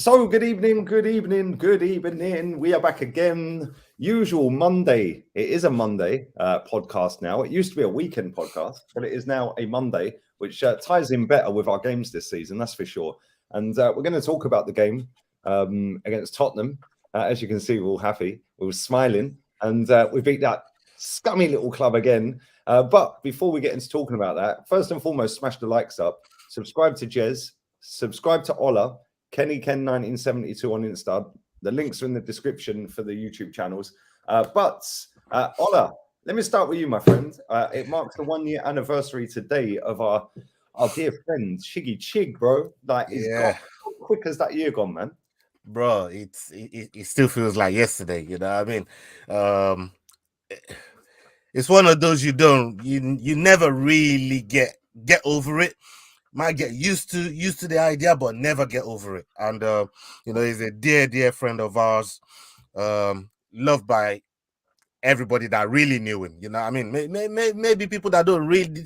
So, good evening, good evening, good evening. We are back again. Usual Monday. It is a Monday podcast now. It used to be a weekend podcast, but it is now a Monday, which ties in better with our games this season, that's for sure. And we're going to talk about the game against Tottenham. As you can see, we're all happy. We were smiling. And we beat that scummy little club again. But before we get into talking about that, first and foremost, smash the likes up. Subscribe to JEZ'S. Subscribe to Ola. Kenny Ken 1972 on Insta. The links are in the description for the YouTube channels. Ola, let me start with you, my friend. It marks the 1 year anniversary today of our dear friend Chig, bro. Like, it's gone how quick as that year gone, man. Bro, it still feels like yesterday, you know what I mean? It's one of those you never really get over it. Might get used to the idea, but never get over it. And he's a dear friend of ours, loved by everybody that really knew him. You know, I mean, maybe people that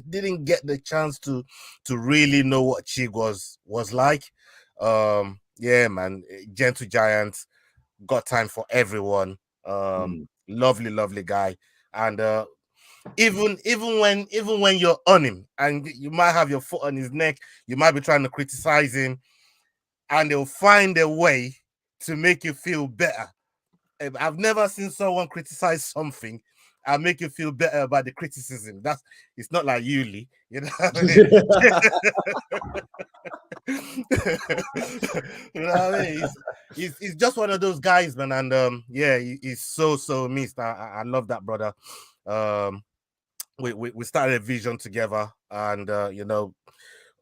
didn't get the chance to really know what Chig was like. Yeah, man, gentle giant, got time for everyone. Lovely guy. And even when you're on him and you might have your foot on his neck, you might be trying to criticize him, and they'll find a way to make you feel better. I've never seen someone criticize something and make you feel better about the criticism. It's not like Yuli, you know what I mean? You know what I mean? He's just one of those guys, man. And yeah, he's so missed. I love that brother. We started a vision together, and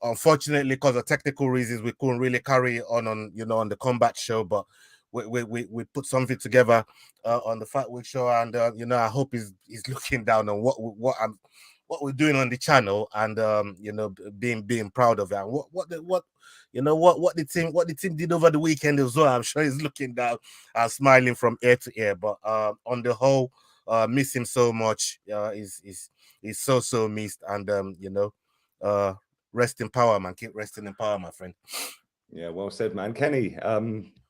unfortunately, because of technical reasons, we couldn't really carry it on the combat show, but we put something together on the Fight Week show, and I hope he's looking down on what we're doing on the channel, and being proud of it, and what the team did over the weekend as well. I'm sure he's looking down and smiling from ear to ear. But on the whole, miss him so much. He's so missed, and rest in power, man. Keep resting in power, my friend. Yeah, well said, man. Kenny,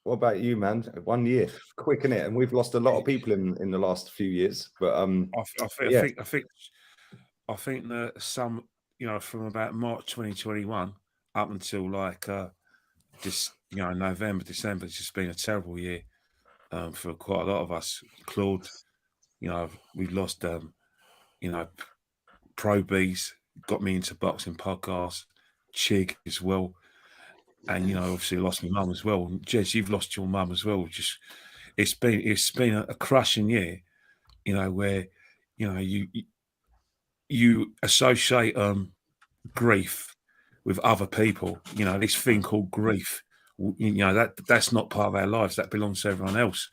what about you, man? 1 year, quick, isn't it? And we've lost a lot of people in the last few years. But I think that some, from about March 2021 up until like November, December, it's just been a terrible year for quite a lot of us. Claude, we've lost Pro B's, got me into boxing podcasts, Chig as well. And obviously lost my mum as well. Jez, you've lost your mum as well. Just it's been a crushing year, where you associate grief with other people. This thing called grief. That's not part of our lives. That belongs to everyone else,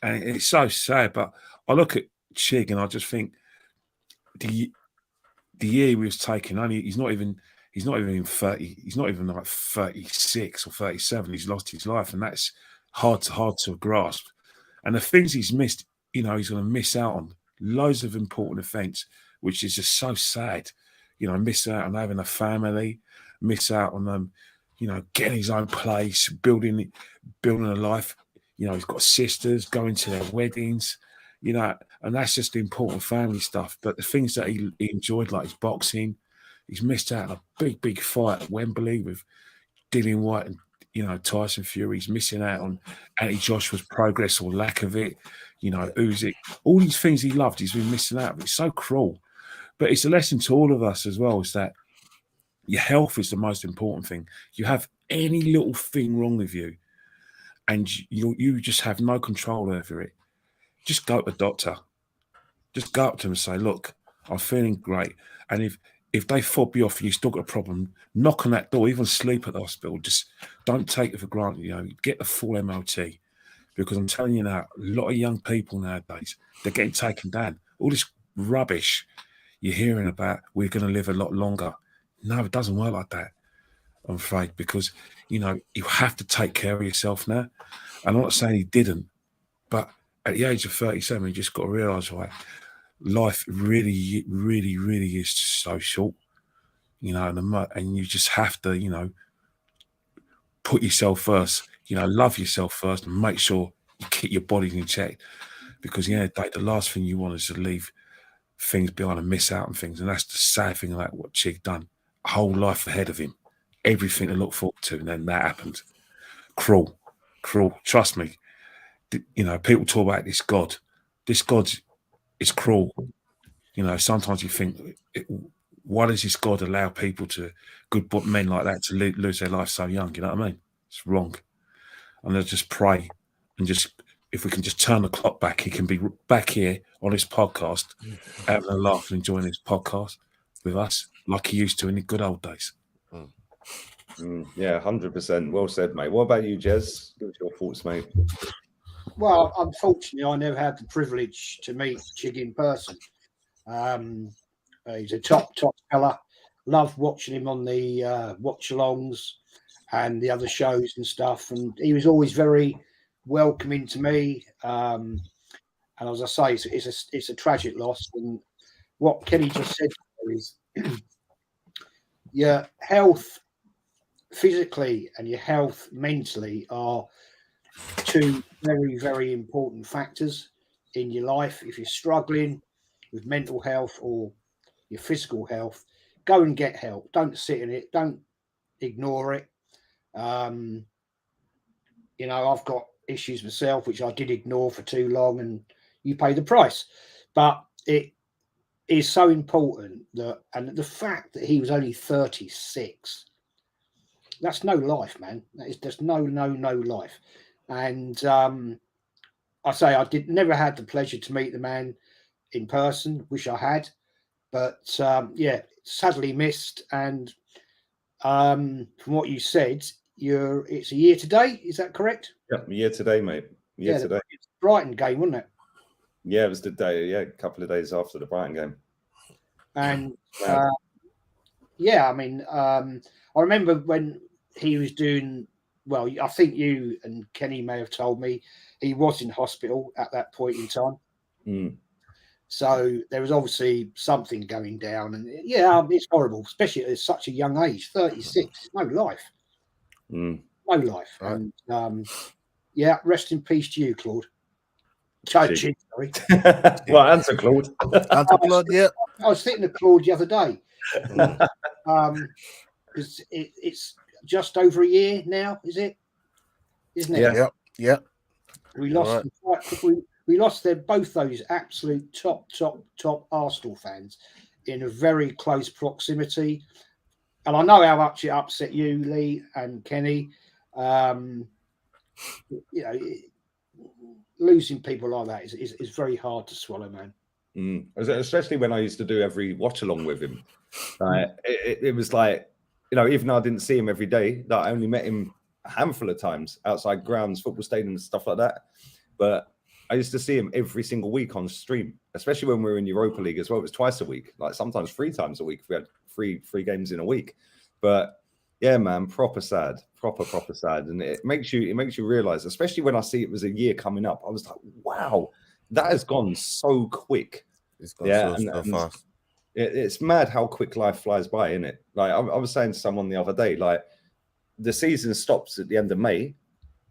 and it's so sad. But I look at Chig and I just think the year he was taking, he's not even 30. He's not even like 36 or 37. He's lost his life, and that's hard to grasp. And the things he's missed, he's going to miss out on loads of important events, which is just so sad. Miss out on having a family, miss out on getting his own place, building a life. He's got sisters, going to their weddings, and that's just the important family stuff. But the things that he enjoyed, like his boxing, he's missed out on a big fight at Wembley with Dillian White and Tyson Fury. He's missing out on Anthony Joshua's progress or lack of it. Usyk, all these things he loved, he's been missing out. It's so cruel. But it's a lesson to all of us as well, is that your health is the most important thing. You have any little thing wrong with you, and you just have no control over it. Just go to the doctor. Just go up to him and say, look, I'm feeling great. And if they fob you off and you still got a problem, knock on that door, even sleep at the hospital. Just don't take it for granted. Get the full MOT. Because I'm telling you now, a lot of young people nowadays, they're getting taken down. All this rubbish you're hearing about, we're going to live a lot longer. No, it doesn't work like that, I'm afraid, because, you have to take care of yourself now. And I'm not saying he didn't, but at the age of 37, you just got to realise, right, life really is so short, and you just have to, put yourself first, you know, love yourself first and make sure you keep your body in check. Because, you know, the last thing you want is to leave things behind and miss out on things. And that's the sad thing about what Chig done. A whole life ahead of him. Everything to look forward to. And then that happened. Cruel. Trust me. You know, people talk about this God. This God is cruel. You know, sometimes you think, why does this God allow people good men like that to lose their life so young? You know what I mean? It's wrong. And I just pray and if we can just turn the clock back, he can be back here on his podcast, having a laugh and enjoying his podcast with us like he used to in the good old days. Yeah, 100%. Well said, mate. What about you, Jez? Give us your thoughts, mate. Well, unfortunately, I never had the privilege to meet Chig in person. He's a top fella. Love watching him on the watchalongs and the other shows and stuff. And he was always very welcoming to me. And as I say, it's a tragic loss. And what Kenny just said is your health physically and your health mentally are two very, very important factors in your life. If you're struggling with mental health or your physical health, go and get help. Don't sit in it. Don't ignore it. You know, I've got issues myself, which I did ignore for too long, and you pay the price. But it is so important and the fact that he was only 36, that's no life, man. That is just no life. And I say never had the pleasure to meet the man in person. Wish I had, but yeah, sadly missed. And from what you said, it's a year today. Is that correct? Yeah, a year today, mate. Today. It's the Brighton game, wasn't it? Yeah, it was the day. Yeah, a couple of days after the Brighton game. And yeah, I mean, I remember when he was doing. Well, I think you and Kenny may have told me he was in hospital at that point in time. So there was obviously something going down. And yeah, it's horrible, especially at such a young age, 36, no life. No life. Right. And yeah, rest in peace to you, Claude. Chig, sorry. Well, answer Claude. Claude, yeah. I was thinking of Claude the other day. Because it's just over a year now, isn't it? Yeah. We lost. Right. We lost both those absolute top Arsenal fans in a very close proximity, and I know how much it upset you, Lee and Kenny. You know, losing people like that is very hard to swallow, man. Especially when I used to do every watch along with him. It was like, you know, even though I didn't see him every day, that I only met him a handful of times outside grounds, football stadiums, stuff like that. But I used to see him every single week on stream, especially when we were in Europa League as well. It was twice a week, like sometimes 3 times a week. If we had three games in a week. But yeah, man, proper sad. And it makes you realize, especially when I see it was a year coming up, I was like, wow, that has gone so quick. It's gone so fast. It's mad how quick life flies by, isn't it? Like I was saying to someone the other day, like the season stops at the end of May,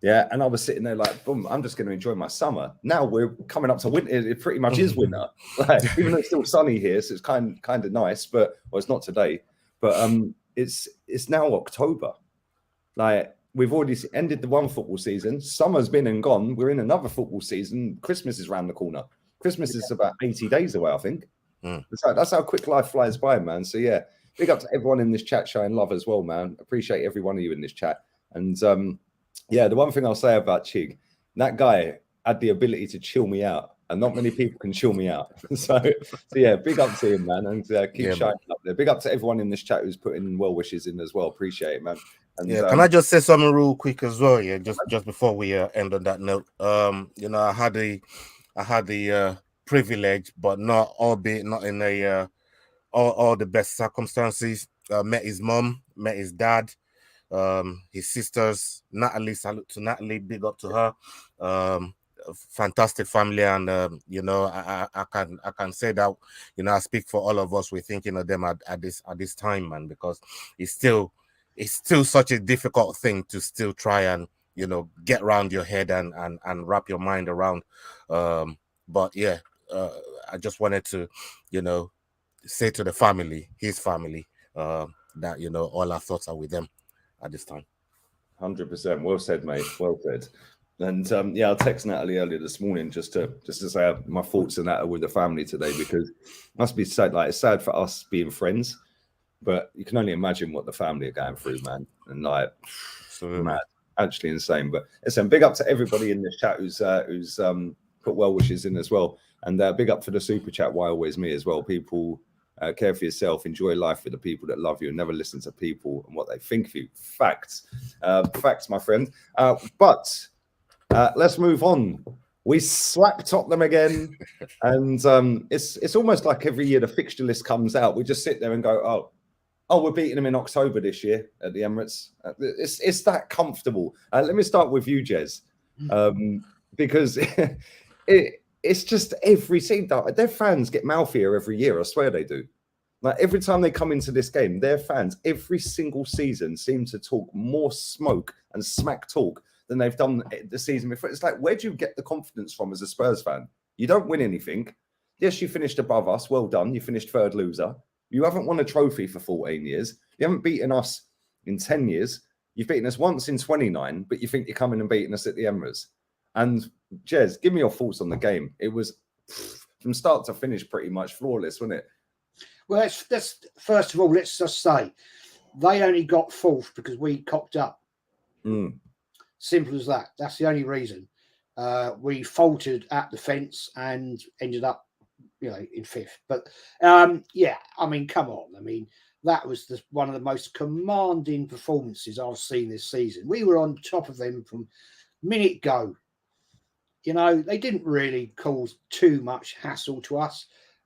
yeah, and I was sitting there like, boom, I'm just going to enjoy my summer. Now we're coming up to winter. It pretty much is winter, like even though it's still sunny here, so it's kind of nice. But well, it's not today. But it's now October. Like we've already ended the one football season. Summer's been and gone. We're in another football season. Christmas is around the corner. Christmas is about 80 days away, I think. That's how quick life flies by, man. So yeah, big up to everyone in this chat showing love as well, man. Appreciate every one of you in this chat. And yeah, the one thing I'll say about Chig, that guy had the ability to chill me out, and not many people can chill me out. So yeah, big up to him, man, and keep shining up there. Big up to everyone in this chat who's putting well wishes in as well. Appreciate it, man. And, yeah, can I just say something real quick as well? Yeah, just before we end on that note, you know, I had the privilege, but not in a all the best circumstances. Met his mom, met his dad, his sisters, Natalie. Salute to Natalie, big up to her. Fantastic family, and you know, I can say that, you know, I speak for all of us. We're thinking of them at this time, man, because it's still such a difficult thing to still try and get around your head and wrap your mind around. But yeah, I just wanted to, say to the family, his family, that all our thoughts are with them at this time. 100%. Well said, mate. Well said. And I texted Natalie earlier this morning just to say my thoughts on that with the family today, because it must be sad. Like, it's sad for us being friends, but you can only imagine what the family are going through, man. And like, mad, actually insane. But listen, big up to everybody in this chat who's put well wishes in as well, and big up for the super chat. Why always me as well? People. Care for yourself, enjoy life with the people that love you, and never listen to people and what they think of you. Facts, my friend. But let's move on. We slap Tottenham again, and it's almost like every year the fixture list comes out, we just sit there and go, oh, we're beating them in October this year at the Emirates. It's that comfortable. Let me start with you, Jez, because it's just every season. Their fans get mouthier every year. I swear they do. Like, every time they come into this game, their fans every single season seem to talk more smoke and smack talk than they've done the season before. It's like, where do you get the confidence from as a Spurs fan? You don't win anything. Yes, you finished above us. Well done. You finished third loser. You haven't won a trophy for 14 years. You haven't beaten us in 10 years. You've beaten us once in 29, but you think you're coming and beating us at the Emirates. And Jez, give me your thoughts on the game. It was from start to finish pretty much flawless, wasn't it? Well, let's first of all, let's just say they only got fourth because we cocked up. Simple as that. That's the only reason. We faltered at the fence and ended up, in fifth. But I mean, come on. I mean, that was one of the most commanding performances I've seen this season. We were on top of them from minute go. They didn't really cause too much hassle to us.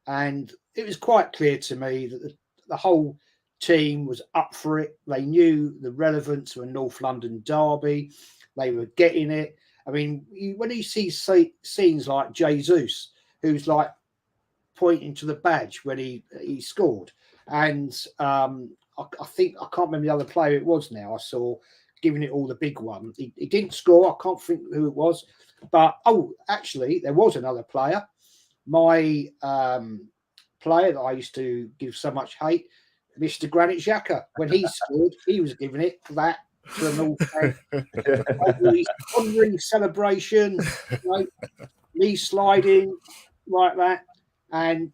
And it was quite clear to me that the whole team was up for it. They knew the relevance of a North London derby. They were getting it. I mean, when you see scenes like JEZ'S, who's like pointing to the badge when he scored. And I think, I can't remember the other player it was now, I saw giving it all the big one. He didn't score. I can't think who it was. But, actually, there was another player. My player that I used to give so much hate, Mr. Granit Xhaka, when he scored, he was giving it that to the North End. Honouring celebration, me sliding like that, and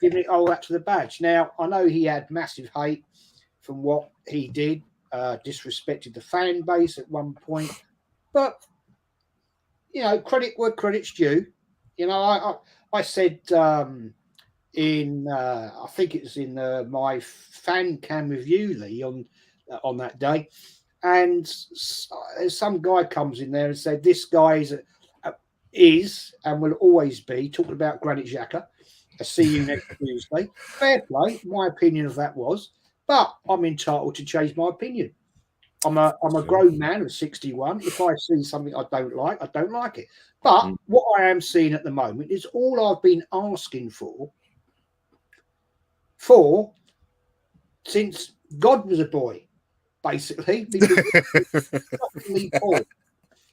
giving it all that to the badge. Now, I know he had massive hate from what he did, disrespected the fan base at one point, but credit where credit's due. I said I think it was in my fan cam review, Lee, on that day, and some guy comes in there and said this guy is and will always be talking about Granit Xhaka. I see you next Tuesday. Fair play. My opinion of that was, but I'm entitled to change my opinion. I'm a grown man of 61. If I see something I don't like, I don't like it. But what I am seeing at the moment is all I've been asking for since God was a boy, basically. Because shockingly poor.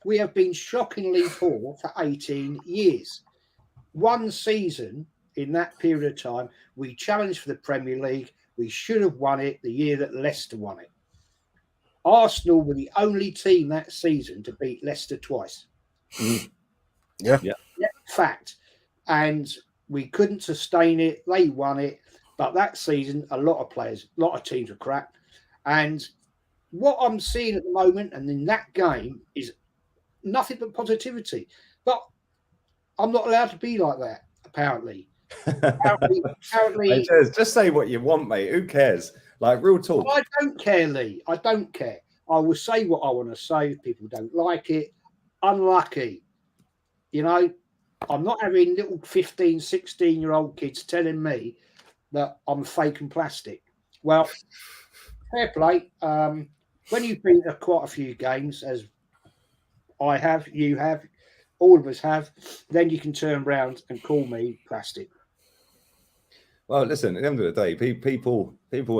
We have been shockingly poor for 18 years. One season in that period of time, we challenged for the Premier League. We should have won it the year that Leicester won it. Arsenal were the only team that season to beat Leicester twice. Yeah. Fact. And we couldn't sustain it. They won it. But that season, a lot of teams were crap. And what I'm seeing at the moment and in that game is nothing but positivity. But I'm not allowed to be like that, apparently. Apparently, just say what you want, mate. Who cares? Like, real talk. I don't care, Lee. I don't care. I will say what I want to say. If people don't like it, unlucky. I'm not having little 15, 16-year-old kids telling me that I'm fake and plastic. Well, fair play. When you've been to quite a few games, as I have, you have, all of us have, then you can turn around and call me plastic. Well, listen, at the end of the day, people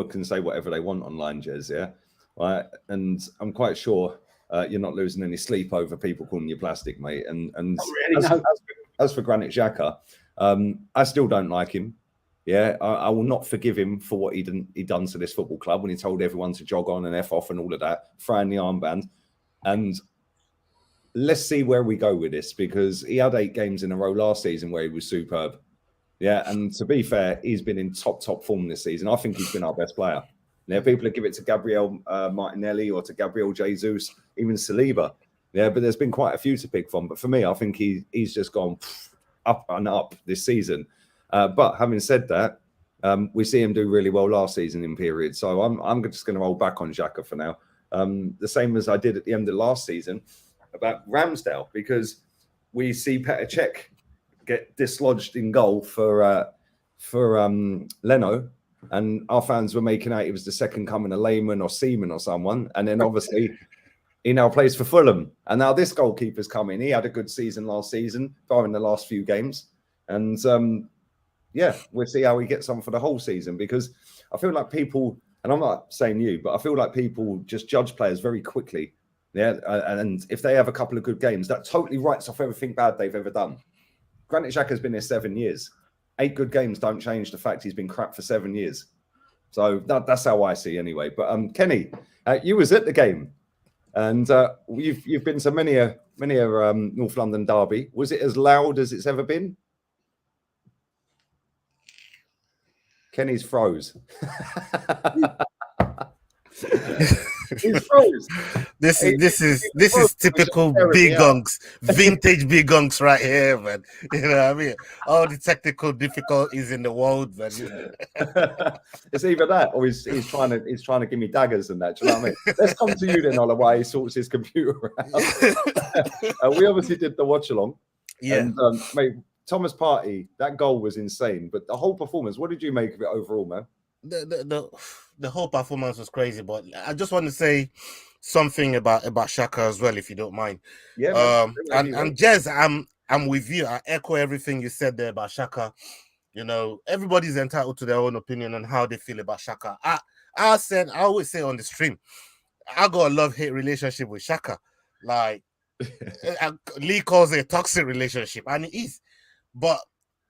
can say whatever they want online, Jez, yeah? Right? And I'm quite sure you're not losing any sleep over people calling you plastic, mate. And really, as for Granit Xhaka, I still don't like him. Yeah, I will not forgive him for what he done to this football club when he told everyone to jog on and F off and all of that, throwing the armband. And let's see where we go with this, because he had 8 games in a row last season where he was superb. Yeah, and to be fair, he's been in top form this season. I think he's been our best player. Now, people will give it to Gabriel Martinelli or to Gabriel Jesus, even Saliba. Yeah, but there's been quite a few to pick from. But for me, I think he's just gone up and up this season. But having said that, we see him do really well last season in periods. So I'm just going to roll back on Xhaka for now. The same as I did at the end of last season about Ramsdale, because we see Petr Cech get dislodged in goal for Leno, and our fans were making out he was the second coming of Lehman or Seaman or someone. And then obviously he now plays for Fulham. And now this goalkeeper's coming. He had a good season last season, barring the last few games. And yeah, we'll see how he gets on for the whole season, because I feel like people, and I'm not saying you, but I feel like people just judge players very quickly. Yeah, and if they have a couple of good games, that totally writes off everything bad they've ever done. Granit Xhaka has been here 7 years. 8 good games don't change the fact he's been crap for 7 years. So that's how I see anyway. But Kenny, you was at the game, and you've been to many a North London derby. Was it as loud as it's ever been? Kenny's froze. He's froze. This is typical big gongs, vintage big gongs right here, man. You know what I mean? All the technical difficulties in the world, man. It's either that or he's trying to give me daggers and that. Do you know what I mean? Let's come to you then, Ola, while he sorts his computer out. We obviously did the watch along. Yeah. And mate, Thomas Partey, that goal was insane. But the whole performance, what did you make of it overall, man? The whole performance was crazy, but I just want to say something about Xhaka as well, if you don't mind. Yeah. And Jez, I'm with you. I echo everything you said there about Xhaka. You know, everybody's entitled to their own opinion on how they feel about Xhaka. I always say on the stream, I got a love-hate relationship with Xhaka. Like Lee calls it a toxic relationship, and it is. But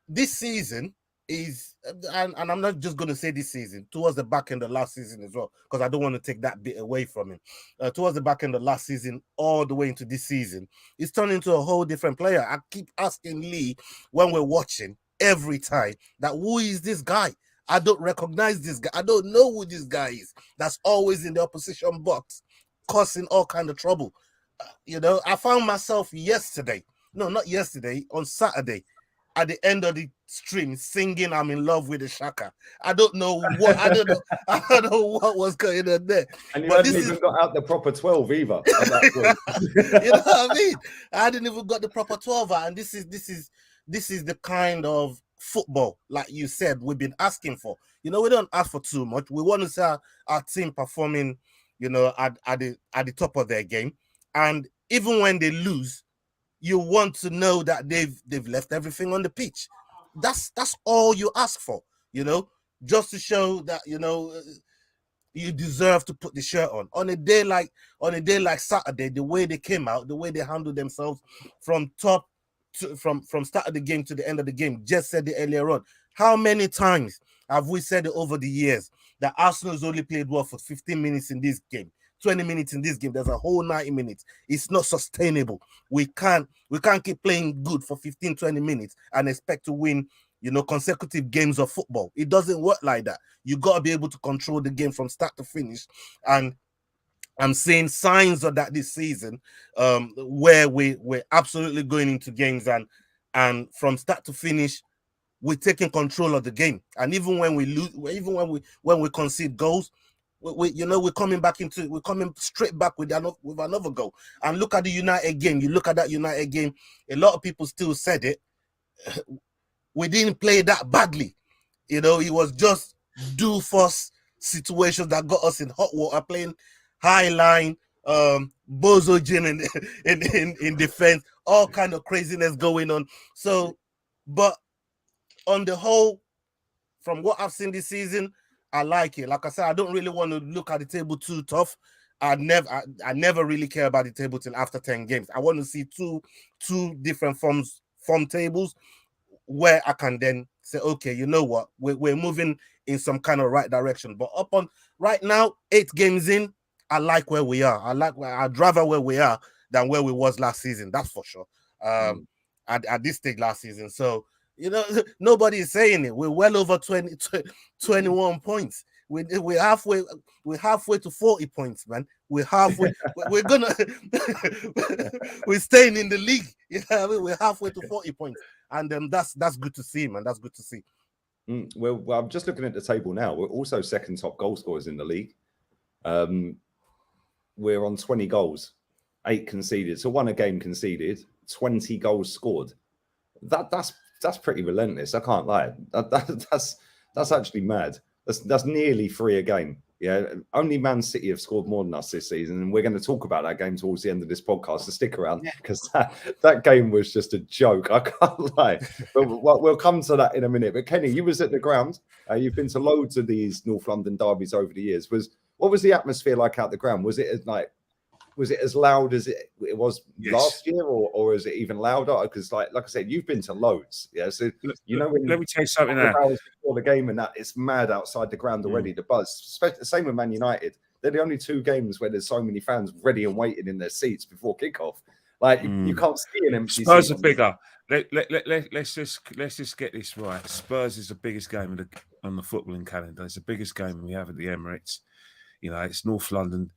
this season is, and I'm not just going to say this season, towards the back end of last season as well, because I don't want to take that bit away from him. Towards the back end of last season, all the way into this season, he's turned into a whole different player. I keep asking Lee when we're watching every time that who is this guy? I don't recognize this guy. I don't know who this guy is. That's always in the opposition box, causing all kind of trouble. You know, I found myself on Saturday, at the end of the stream, singing "I'm in love with the Xhaka." I don't know what was going on there. And you hadn't even got out the proper 12 either. At that point. You know what I mean? I hadn't even got the proper 12 out, and this is the kind of football, like you said, we've been asking for. You know, we don't ask for too much. We want to see our team performing, you know, at the top of their game, and even when they lose, you want to know that they've left everything on the pitch. That's all you ask for, you know, just to show that, you know, you deserve to put the shirt on. On a day like Saturday, the way they came out, the way they handled themselves from start of the game to the end of the game. Just said it earlier on. How many times have we said it over the years that Arsenal's only played well for 15 minutes in this game? 20 minutes in this game, there's a whole 90 minutes. It's not sustainable. We can't keep playing good for 15, 20 minutes and expect to win, you know, consecutive games of football. It doesn't work like that. You got to be able to control the game from start to finish. And I'm seeing signs of that this season, where we're absolutely going into games and from start to finish, we're taking control of the game. And even when we lose, when we concede goals, we're coming straight back with another goal. And look at the United game. You look at that United game. A lot of people still said it. We didn't play that badly. You know, it was just do-force situations that got us in hot water, playing high line, bozo gin in defense, all kind of craziness going on. So, but on the whole, from what I've seen this season, I like it. Like I said, I don't really want to look at the table too tough. I never really care about the table till after 10 games. I want to see two different form tables where I can then say, okay, you know what, we're moving in some kind of right direction. But up on right now, 8 games in, I like where we are. I'd rather where we are than where we was last season. That's for sure. At this stage last season. So, you know, nobody is saying it. We're well over 21 points. We're halfway to 40 points, man. We're halfway. We're gonna we're staying in the league. You know what I mean? We're halfway to 40 points. And that's good to see, man. That's good to see. Well, I'm just looking at the table now. We're also second top goal scorers in the league. We're on 20 goals, 8 conceded. So 1 a game conceded, 20 goals scored. That's pretty relentless. I can't lie. That's actually mad. That's nearly 3 a game. Yeah, only Man City have scored more than us this season, and we're going to talk about that game towards the end of this podcast. So stick around, because that game was just a joke. I can't lie. But we'll come to that in a minute. But Kenny, you was at the ground. You've been to loads of these North London derbies over the years. What was the atmosphere like out the ground? Was it as loud as it was last year, or is it even louder? Because like I said, you've been to loads. Yeah, so you know, when let me tell you something now. Hours before the game and that, it's mad outside the ground already. The buzz. Same with Man United. They're the only 2 games where there's so many fans ready and waiting in their seats before kickoff. Like you can't see an empty. Spurs are bigger. Let's just get this right. Spurs is the biggest game on the footballing calendar. It's the biggest game we have at the Emirates. You know, it's North London.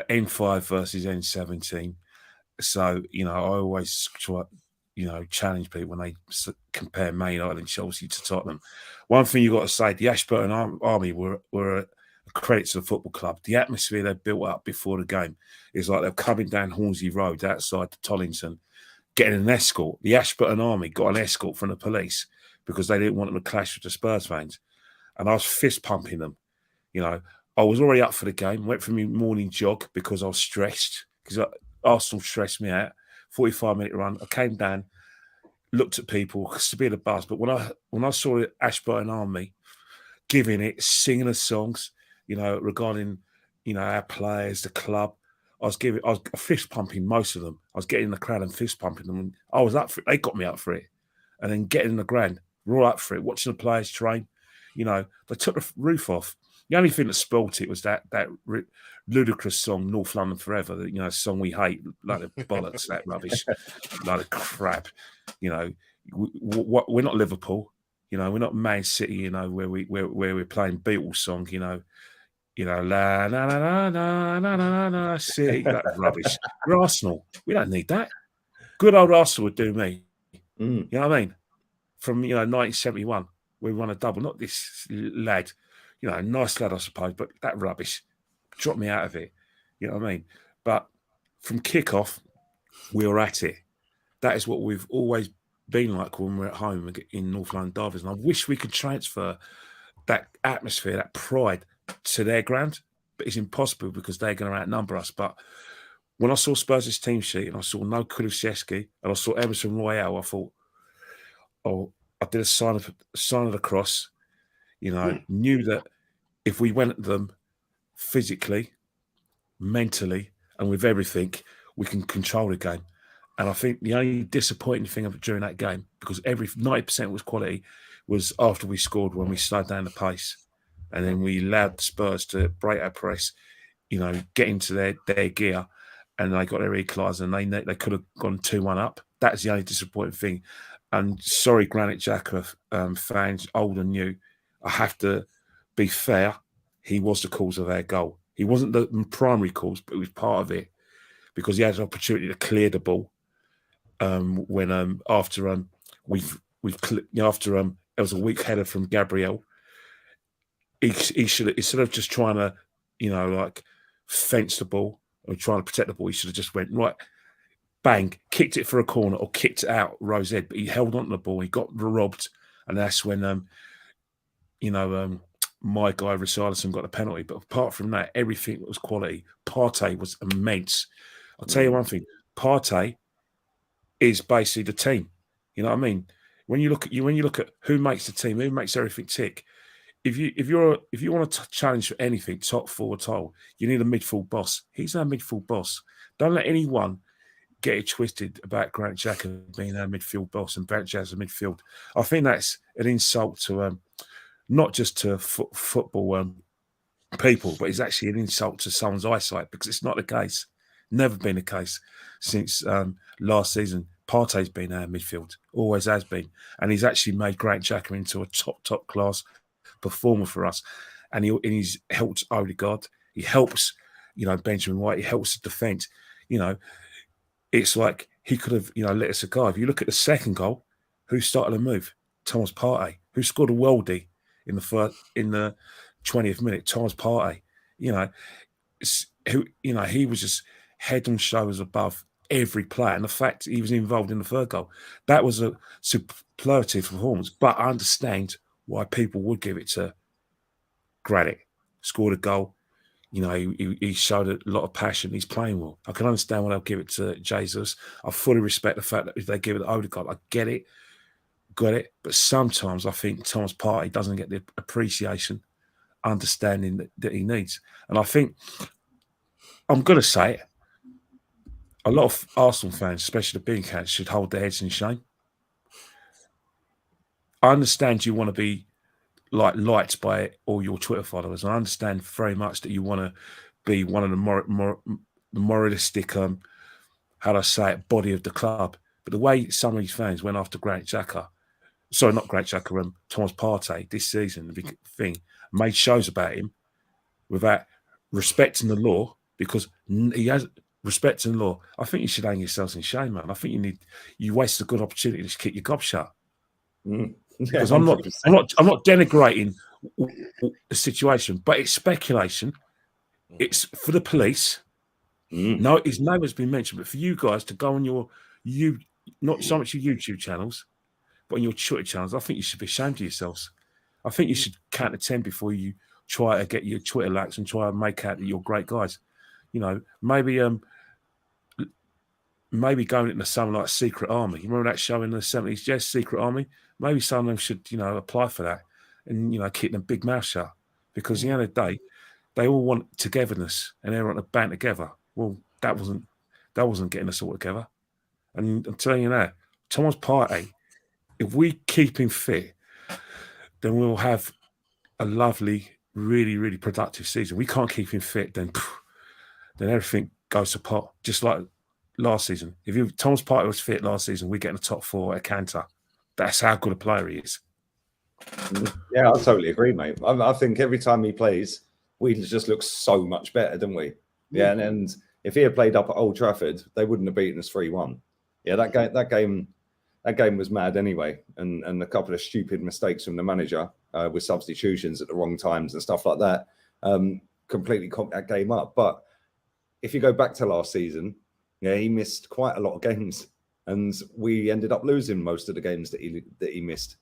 N5 versus N17. So, you know, I always try, you know, challenge people when they compare Man United and Chelsea to Tottenham. One thing you got to say, the Ashburton Army were a credit to the football club. The atmosphere they built up before the game is like they're coming down Hornsey Road outside Tollington, getting an escort. The Ashburton Army got an escort from the police because they didn't want them to clash with the Spurs fans. And I was fist pumping them, you know. I was already up for the game, went for my morning jog because I was stressed, because Arsenal stressed me out. 45-minute run. I came down, looked at people, because to be at the buzz. But when I saw the Ashburton Army giving it, singing the songs, you know, regarding, you know, our players, the club, I was fist pumping most of them. I was getting in the crowd and fist pumping them. And I was up for it. They got me up for it. And then getting in the ground, we're all up for it, watching the players train. You know, they took the roof off. The only thing that spoilt it was that ludicrous song, North London Forever, that, you know, song we hate, like the bollocks, that rubbish, like the crap. You know, we're not Liverpool, you know, we're not Man City, you know, where we're playing Beatles song, you know, la la la la la la la la City, that rubbish. We're Arsenal. We don't need that. Good old Arsenal would do me. You know what I mean? From, you know, 1971, we won a double. Not this lad. You know, nice lad, I suppose, but that rubbish dropped me out of it. You know what I mean? But from kickoff, we were at it. That is what we've always been like when we're at home in North London derbies. And I wish we could transfer that atmosphere, that pride to their ground, but it's impossible because they're going to outnumber us. But when I saw Spurs' team sheet and I saw no Kulusevski and I saw Emerson Royale, I thought, oh, I did a sign of the cross. You know, knew that if we went at them physically, mentally, and with everything, we can control the game. And I think the only disappointing thing during that game, because 90% was quality, was after we scored when we slowed down the pace. And then we allowed the Spurs to break our press, you know, get into their gear, and they got their equaliser, and they could have gone 2-1 up. That's the only disappointing thing. And sorry, Granit Xhaka fans, old and new, I have to be fair. He was the cause of our goal. He wasn't the primary cause, but he was part of it because he had an opportunity to clear the ball. When after it was a weak header from Gabriel. He should, instead of just trying to, you know, like fence the ball or trying to protect the ball, he should have just went right, bang, kicked it for a corner or kicked it out Rowe's head. But he held on to the ball. He got robbed, and that's when my guy Richarlison got a penalty. But apart from that, everything was quality. Partey was immense. I'll tell you one thing: Partey is basically the team. You know what I mean? When you look at who makes the team, who makes everything tick, if you want to challenge for anything, top 4 title, you need a midfield boss. He's our midfield boss. Don't let anyone get it twisted about Grant Xhaka being our midfield boss and Grant Xhaka's a midfield. I think that's an insult to not just to football people, but it's actually an insult to someone's eyesight, because it's not the case. Never been the case since last season. Partey's been our midfield, always has been, and he's actually made Grant Xhaka into a top class performer for us, and he's helped Odegaard. He helps, Benjamin White. He helps the defence. It's like he could have, let us go. If you look at the second goal, who started the move? Thomas Partey, who scored a worldie in the 20th minute. Thomas Partey, he was just head and shoulders above every player, and the fact he was involved in the third goal, that was a superlative performance. But I understand why people would give it to Granit. Scored a goal. He showed a lot of passion. He's playing well. I can understand why they'll give it to JEZ'S. I fully respect the fact that if they give it to Odegaard, I get it. Got it. But sometimes I think Thomas Partey doesn't get the appreciation, understanding that he needs. And I think, I'm going to say it, a lot of Arsenal fans, especially the Bean Cats, should hold their heads in shame. I understand you want to be liked by all your Twitter followers. I understand very much that you want to be one of the moralistic, how do I say it, body of the club. But the way some of these fans went after Thomas Partey this season, the big thing, made shows about him without respecting the law, because he has respecting the law. I think you should hang yourselves in shame, man. I think you wasted a good opportunity to keep your gob shut. Because I'm not denigrating the situation, but it's speculation. It's for the police. No, his name has been mentioned, but for you guys to go on not so much your YouTube channels, but on your Twitter channels, I think you should be ashamed of yourselves. I think you should count to 10 before you try to get your Twitter likes and try and make out that you're great guys. Maybe going into something like Secret Army. You remember that show in the 70s, JEZ'S, Secret Army? Maybe some of them should, apply for that and, keep them big mouth shut. Because at the end of the day, they all want togetherness and they want to band together. Well, that wasn't getting us all together. And I'm telling you now, Thomas Partey, if we keep him fit, then we'll have a lovely, really, really productive season. We can't keep him fit, then everything goes to pot, just like last season. If Thomas Partey was fit last season, we get in the top 4 at Cantor. That's how good a player he is. Yeah, I totally agree, mate. I think every time he plays, we just look so much better, don't we? Yeah, and if he had played up at Old Trafford, they wouldn't have beaten us 3-1. Yeah, that game was mad anyway, and a couple of stupid mistakes from the manager with substitutions at the wrong times and stuff like that completely cocked that game up. But if you go back to last season, yeah, he missed quite a lot of games, and we ended up losing most of the games that he missed.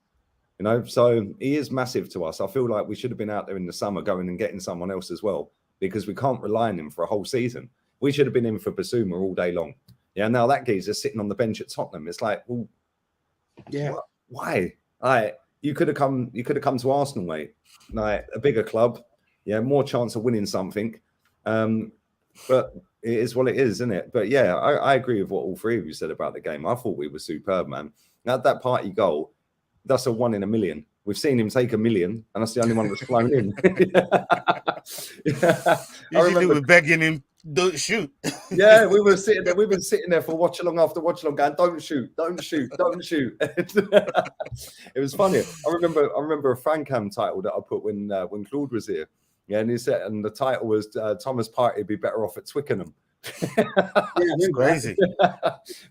So he is massive to us. I feel like we should have been out there in the summer going and getting someone else as well, because we can't rely on him for a whole season. We should have been in for Basuma all day long. Yeah, now that geezer's sitting on the bench at Tottenham. It's like, well, yeah, why? You could have come to Arsenal, mate. Like a bigger club, yeah, more chance of winning something. But it is what it is, isn't it? But yeah, I agree with what all three of you said about the game. I thought we were superb, man. That Partey goal, that's a 1 in a million. We've seen him take 1 million, and that's the only one that's flown in. Usually we're begging him, don't shoot. Yeah, we were sitting there. We've been sitting there for watch along after watch along, going, "Don't shoot, don't shoot, don't shoot." It was funny. I remember a fan cam title that I put when Claude was here. Yeah, and he said, and the title was Thomas Partey would be better off at Twickenham. It's crazy.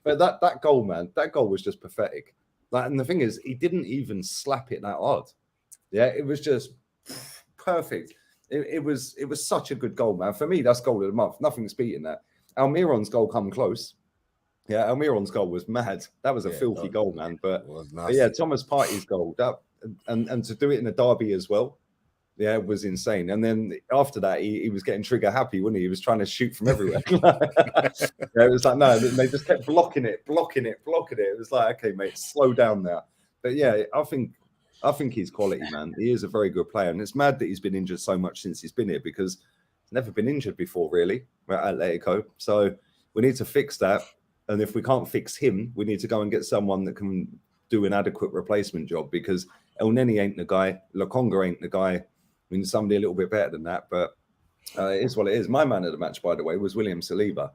But that goal, man, that goal was just pathetic. Like, and the thing is, he didn't even slap it that hard. Yeah, it was just perfect. It was such a good goal, man. For me, that's goal of the month. Nothing's beating that. Almiron's goal come close. Yeah, Almiron's goal was mad. That was a filthy goal, man. But yeah, Thomas Partey's goal, that and to do it in a derby as well, yeah, it was insane. And then after that, he was getting trigger happy, wasn't he? He was trying to shoot from everywhere. Yeah, it was like, no, they just kept blocking it. It was like, okay, mate, slow down now. But yeah, I think I think he's quality, man. He is a very good player, and it's mad that he's been injured so much since he's been here because he's never been injured before, really, at Atletico. So we need to fix that, and if we can't fix him, we need to go and get someone that can do an adequate replacement job because El Neni ain't the guy, Lokonga ain't the guy. I mean, somebody a little bit better than that, but it is what it is. My man of the match, by the way, was William Saliba.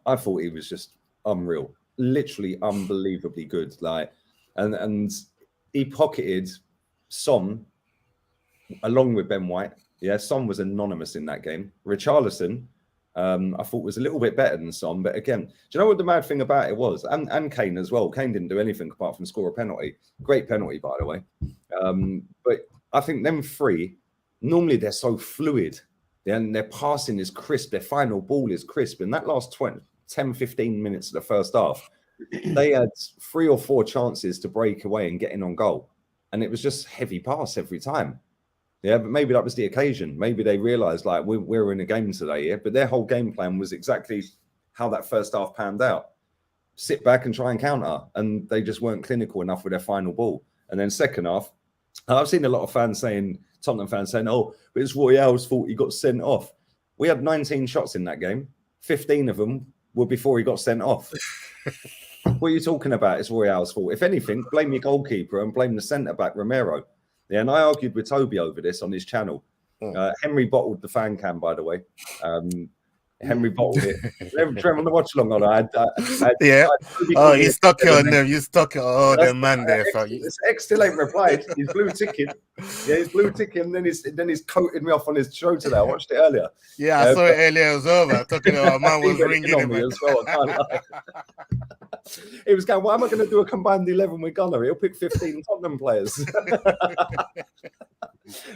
I thought he was just unreal, literally unbelievably good. Like, and he pocketed Son along with Ben White. Yeah, Son was anonymous in that game. Richarlison, I thought was a little bit better than Son, but again, do you know what the mad thing about it was? And Kane as well. Kane didn't do anything apart from score a penalty. Great penalty, by the way. But I think them three, normally they're so fluid. And their passing is crisp. Their final ball is crisp. In that last 10, 15 minutes of the first half, they had 3 or 4 chances to break away and get in on goal. And it was just heavy pass every time. Yeah, but maybe that was the occasion. Maybe they realised, like, we're in a game today, yeah? But their whole game plan was exactly how that first half panned out. Sit back and try and counter. And they just weren't clinical enough with their final ball. And then second half, I've seen a lot of fans saying, Tottenham fans saying, oh, but it's Royale's fault he got sent off. We had 19 shots in that game. 15 of them were before he got sent off. What are you talking about? It's Royale's fault. If anything, blame your goalkeeper and blame the centre-back, Romero. Yeah, and I argued with Toby over this on his channel. Henry bottled the fan cam, by the way. Henry bottled it. Remember on the watch along on you stuck it on them. You stuck it on them, man. There, X still ain't replied. He's blue ticking. Yeah, he's blue ticking. Then he's coated me off on his show today. I watched it earlier. Yeah, I saw it earlier. It was over. Talking about man was ringing him me as well. I can't lie. He was going, why am I going to do a combined 11 with Gunner? He'll pick 15 Tottenham players.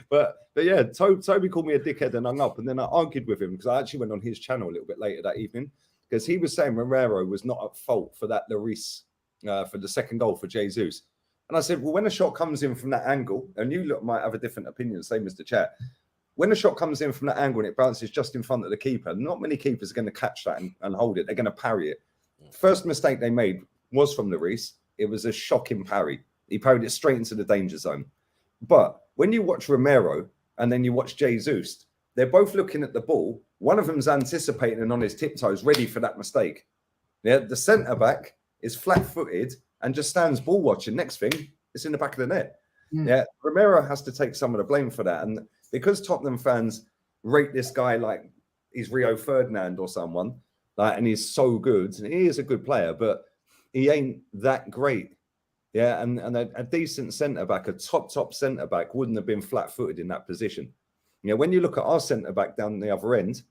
But yeah, Toby called me a dickhead and hung up. And then I argued with him because I actually went on his channel a little bit later that evening because he was saying Romero was not at fault for that Lloris for the second goal for JEZ'S. And I said, well, when a shot comes in from that angle, and you might have a different opinion, same as the chat. When a shot comes in from that angle and it bounces just in front of the keeper, not many keepers are going to catch that and hold it. They're going to parry it. First mistake they made was from Lloris. It was a shocking parry. He parried it straight into the danger zone. But when you watch Romero and then you watch JEZ'S, they're both looking at the ball. One of them's anticipating and on his tiptoes, ready for that mistake. Yeah, the centre-back is flat-footed and just stands ball watching. Next thing, it's in the back of the net. Yeah, Romero has to take some of the blame for that. And because Tottenham fans rate this guy like he's Rio Ferdinand or someone, like, and he's so good, and he is a good player, but he ain't that great. Yeah, and a decent centre-back, a top centre-back wouldn't have been flat-footed in that position. You know, when you look at our centre-back down the other end,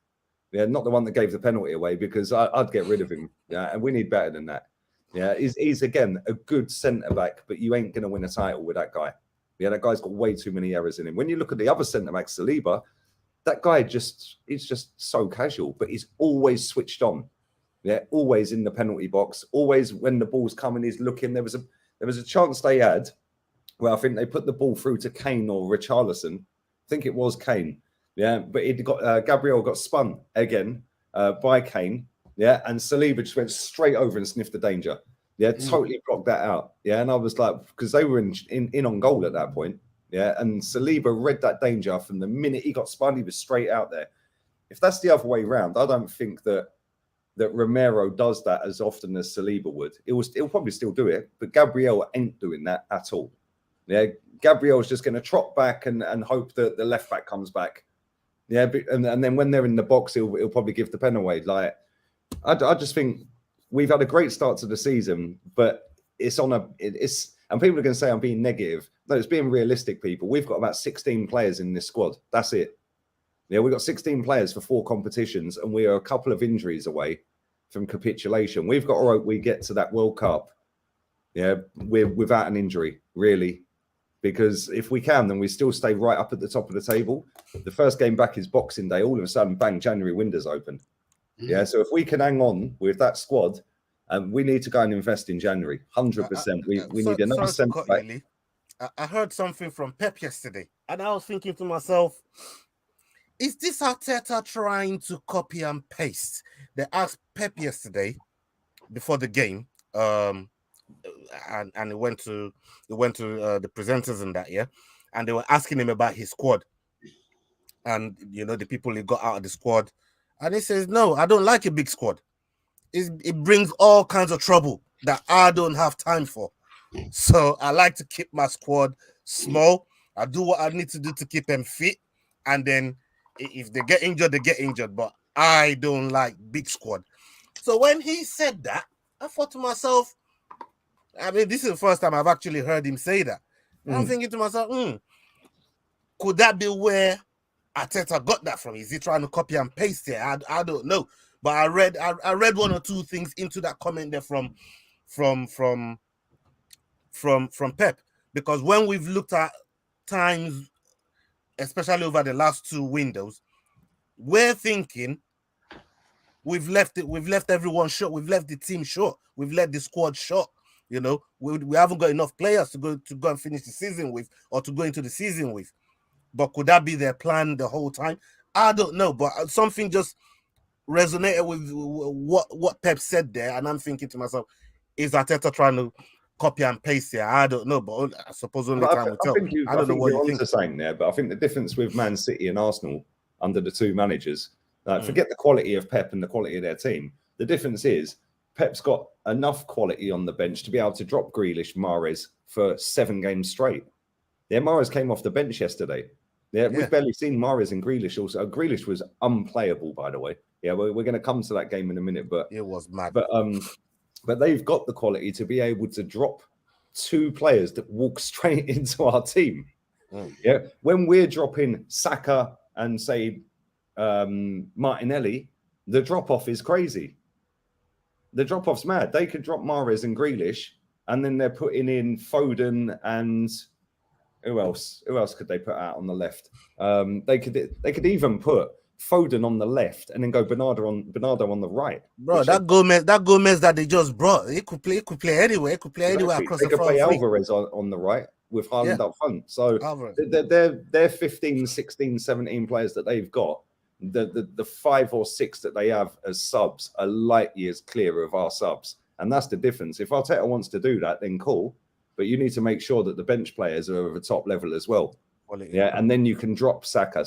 yeah, not the one that gave the penalty away, because I'd get rid of him. Yeah, and we need better than that. Yeah, he's again a good centre-back, but you ain't going to win a title with that guy. Yeah, that guy's got way too many errors in him. When you look at the other centre-back, Saliba, that guy he's just so casual, but he's always switched on. Yeah, always in the penalty box, always when the ball's coming, he's looking. There was a chance they had where I think they put the ball through to Kane or Richarlison. I think it was Kane. Yeah, but it got Gabriel got spun again by Kane. Yeah, and Saliba just went straight over and sniffed the danger. Yeah, totally blocked that out. Yeah, and I was like, because they were in on goal at that point. Yeah, and Saliba read that danger from the minute he got spun. He was straight out there. If that's the other way around, I don't think that Romero does that as often as Saliba would. He'll probably still do it, but Gabriel ain't doing that at all. Yeah, Gabriel's just going to trot back and hope that the left back comes back. Yeah, and then when they're in the box, he'll probably give the pen away. Like, I just think we've had a great start to the season, but and people are going to say I'm being negative. No, it's being realistic, people. We've got about 16 players in this squad. That's it. Yeah, we've got 16 players for 4 competitions, and we are a couple of injuries away from capitulation. We've got to hope we get to that World Cup, yeah, without an injury, really. Because if we can, then we still stay right up at the top of the table. The first game back is Boxing Day. All of a sudden, bang, January windows open. Yeah, so if we can hang on with that squad, we need to go and invest in January. 100%. We need another centre back. I heard something from Pep yesterday, and I was thinking to myself, is this Arteta trying to copy and paste? They asked Pep yesterday, before the game, and it went to the presenters and that, yeah, and they were asking him about his squad, and the people he got out of the squad, and he says, "No, I don't like a big squad. It brings all kinds of trouble that I don't have time for. So I like to keep my squad small. I do what I need to do to keep them fit, and then if they get injured, they get injured. But I don't like big squad." So when he said that, I thought to myself, I mean, this is the first time I've actually heard him say that. I'm thinking to myself, could that be where Arteta got that from? Is he trying to copy and paste it? I don't know. But I read one or two things into that comment there from Pep, because when we've looked at times, especially over the last two windows, we're thinking we've left everyone short. We've left the team short. We've left the squad short. We haven't got enough players to go and finish the season with, or to go into the season with. But could that be their plan the whole time? I don't know. But something just resonated with what Pep said there, and I'm thinking to myself, is Arteta trying to copy and paste here? I don't know, but I suppose only time will tell. I don't know what you think. You're saying there, but I think the difference with Man City and Arsenal under the two managers, forget the quality of Pep and the quality of their team. The difference is Pep's got enough quality on the bench to be able to drop Grealish, Mahrez for 7 games straight. Yeah, Mahrez came off the bench yesterday. Yeah, we've barely seen Mahrez and Grealish also. Grealish was unplayable, by the way. Yeah, we're going to come to that game in a minute, but it was mad. But they've got the quality to be able to drop 2 players that walk straight into our team. Yeah, when we're dropping Saka and say Martinelli, the drop off is crazy. The drop off's mad. They could drop Mahrez and Grealish, and then they're putting in Foden and who else? Who else could they put out on the left? They could even put Foden on the left and then go Bernardo on the right. Bro, that Gomez that they just brought, he could play anywhere. He could play anywhere across the front. They could play Alvarez on the right with Haaland up front. So they're 15, 16, 17 players that they've got. The 5 or 6 that they have as subs are light years clear of our subs. And that's the difference. If Arteta wants to do that, then cool. But you need to make sure that the bench players are of a top level as well. Yeah, and then you can drop Saka.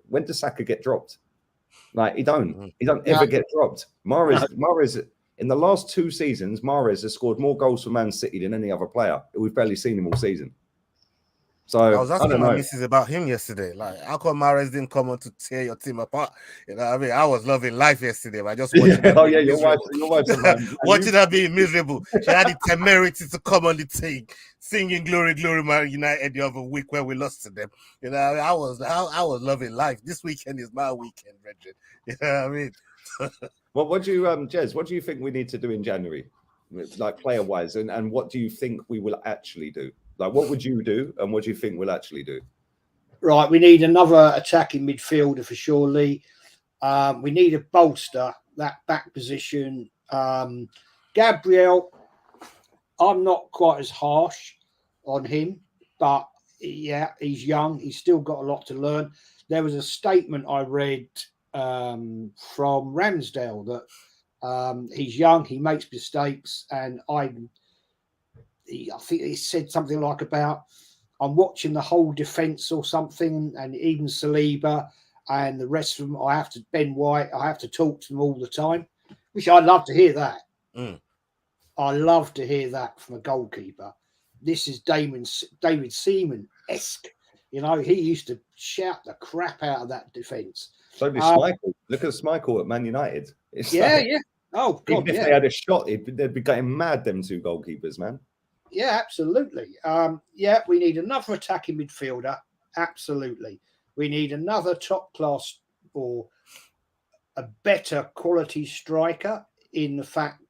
When does Saka get dropped? Like he don't ever get dropped. Mahrez in the last 2 seasons, Mahrez has scored more goals for Man City than any other player. We've barely seen him all season. So I was asking my missus about him yesterday. Like, how come Mahrez didn't come on to tear your team apart? You know what I mean? I was loving life yesterday. I just watched your wife's watching her being miserable. She had the temerity to come on the team, singing "Glory, Glory, Man United" the other week when we lost to them. You know, I was loving life. This weekend is my weekend, Reggie. You know what I mean? Well, what do you, Jez? What do you think we need to do in January, like player wise, and what do you think we will actually do? Like, what would you do, and what do you think we'll actually do? Right, we need another attacking midfielder for sure, Lee. We need to bolster that back position. Gabriel, I'm not quite as harsh on him, but yeah, he's young. He's still got a lot to learn. There was a statement I read from Ramsdale that he's young, he makes mistakes, and I think he said something like about, I'm watching the whole defence or something, and even Saliba and the rest of them, Ben White, I have to talk to them all the time, which I'd love to hear that. I love to hear that from a goalkeeper. This is David Seaman-esque. You know, he used to shout the crap out of that defence. So did Schmeichel. Look at Schmeichel at Man United. Yeah. Oh, God, even if they had a shot, they'd be getting mad, them 2 goalkeepers, man. Yeah, absolutely. We need another attacking midfielder. Absolutely. We need another top class or a better quality striker, in the fact,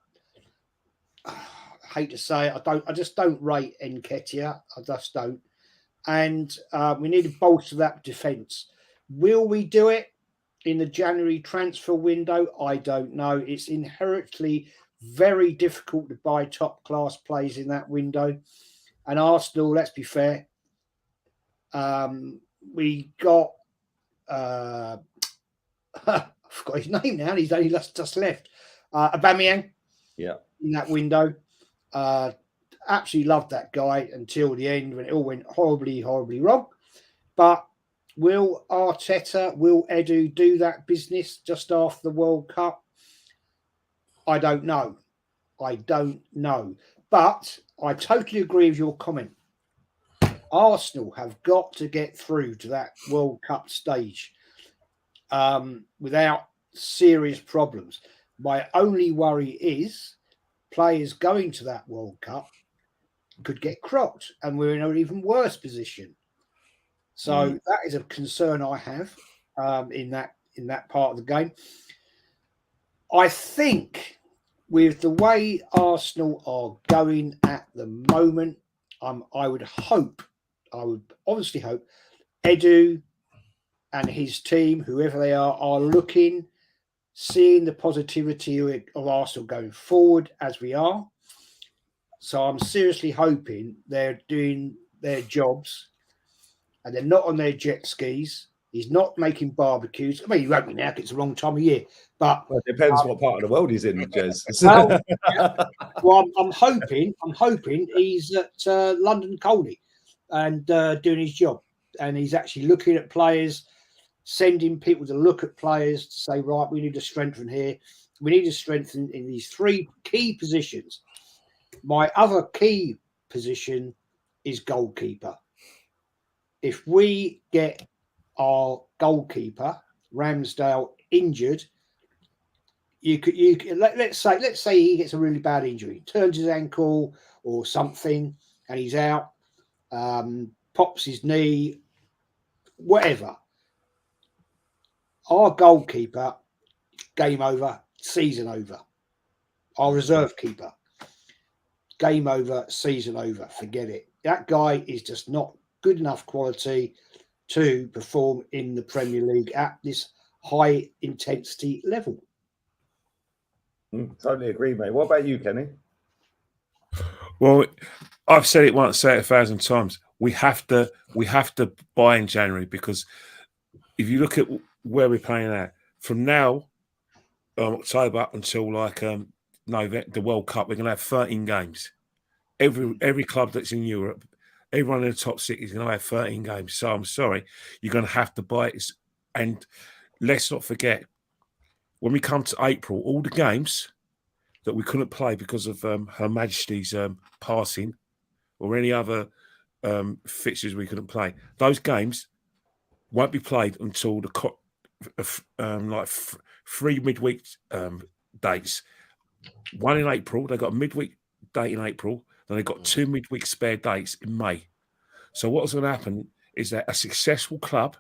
I hate to say it, I just don't rate Nketiah. I just don't. And we need to bolster that defence. Will we do it in the January transfer window? I don't know. It's inherently very difficult to buy top class players in that window. And Arsenal, let's be fair, we got I forgot his name now. He's only just left. Aubameyang. Yeah. In that window, Absolutely loved that guy until the end when it all went horribly, horribly wrong. But will Arteta, will Edu do that business just after the World Cup? I don't know. But I totally agree with your comment. Arsenal have got to get through to that World Cup stage without serious problems. My only worry is players going to that World Cup could get crocked, and we're in an even worse position. So that is a concern I have in that part of the game. I think with the way Arsenal are going at the moment, I would obviously hope Edu and his team, whoever they are looking, seeing the positivity of Arsenal going forward as we are. So I'm seriously hoping they're doing their jobs and they're not on their jet skis. He's not making barbecues. I mean, he won't be now because it's the wrong time of year. But well, it depends what part of the world he's in, Jez. Well, I'm hoping he's at London Colney and doing his job. And he's actually looking at players, sending people to look at players to say, right, we need to strengthen here. We need to strengthen in these three key positions. My other key position is goalkeeper. If we get our goalkeeper, Ramsdale, injured, let's say he gets a really bad injury, turns his ankle or something, and he's out, pops his knee, whatever. Our goalkeeper, game over, season over. Our reserve keeper, game over, season over. Forget it. That guy is just not good enough quality to perform in the Premier League at this high intensity level. Totally agree, mate. What about you, Kenny? Well, I've said it once, say it 1,000 times. We have to buy in January, because if you look at where we're playing at from now, October until like November, the World Cup, we're going to have 13 games. Every club that's in Europe, everyone in the top six is going to have 13 games. So I'm sorry, you're going to have to buy it. And let's not forget, when we come to April, all the games that we couldn't play because of Her Majesty's passing or any other fixtures we couldn't play, those games won't be played until the three midweek dates. One in April, they got a midweek date in April, then they got 2 midweek spare dates in May. So what's going to happen is that a successful club,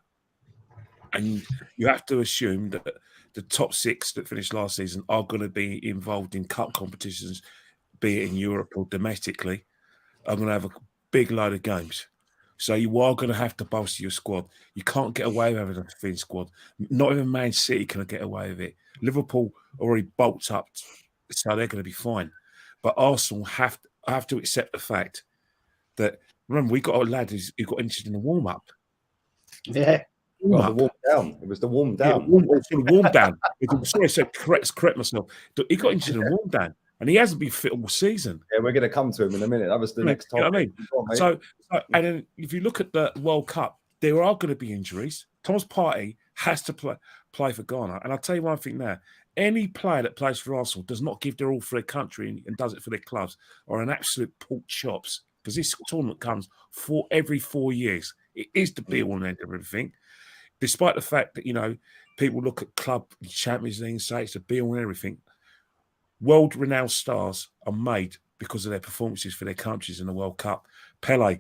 and you have to assume that the top 6 that finished last season are going to be involved in cup competitions, be it in Europe or domestically, are going to have a big load of games. So you are going to have to bolster your squad. You can't get away with having a thin squad. Not even Man City can get away with it. Liverpool already bulked up, so they're going to be fine. But Arsenal have to accept the fact that, remember, we got a lad who got injured in the warm-up. Yeah. Well, the warm down. It was the warm down. Yeah, warm down. Sorry, I said correct myself. He got injured in the warm down, and he hasn't been fit all season. Yeah, we're going to come to him in a minute. That was the next topic. You know what I mean? So, and then if you look at the World Cup, there are going to be injuries. Thomas Partey has to play for Ghana. And I'll tell you one thing now. Any player that plays for Arsenal does not give their all for their country and does it for their clubs are an absolute pork chops, because this tournament comes every 4 years. It is the be all and end of everything. Despite the fact that, you know, people look at club Champions League and say it's a be all and everything, world-renowned stars are made because of their performances for their countries in the World Cup. Pele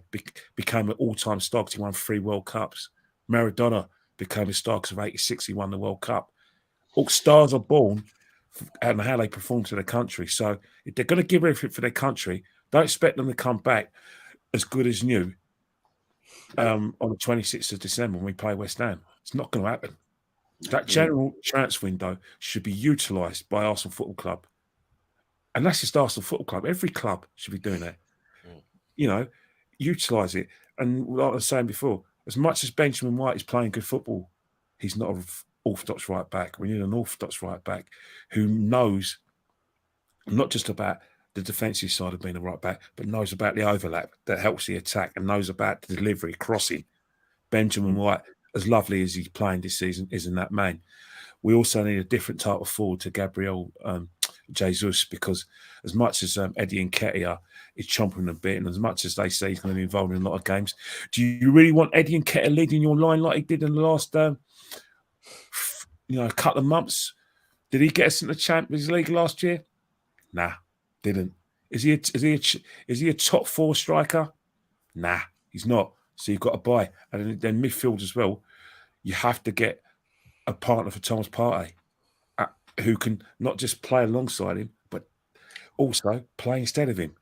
became an all-time star because he won 3 World Cups. Maradona became a star because of 86, he won the World Cup. All stars are born and how they perform to their country. So if they're going to give everything for their country, don't expect them to come back as good as new on the 26th of December when we play West Ham. It's not going to happen. That general transfer window should be utilised by Arsenal Football Club. And that's just Arsenal Football Club. Every club should be doing that. You know, utilise it. And like I was saying before, as much as Benjamin White is playing good football, he's not an orthodox right back. We need an orthodox right back who knows not just about the defensive side of being a right back, but knows about the overlap that helps the attack and knows about the delivery, crossing. Benjamin White, as lovely as he's playing this season, isn't that man. We also need a different type of forward to Gabriel JEZ'S, because as much as Eddie Nketiah is chomping a bit, and as much as they say he's going to be involved in a lot of games, do you really want Eddie Nketiah leading your line like he did in the last couple of months? Did he get us in the Champions League last year? Nah, didn't. Is he a top 4 striker? Nah, he's not. So you've got to buy. And then midfield as well. You have to get a partner for Thomas Partey who can not just play alongside him, but also play instead of him.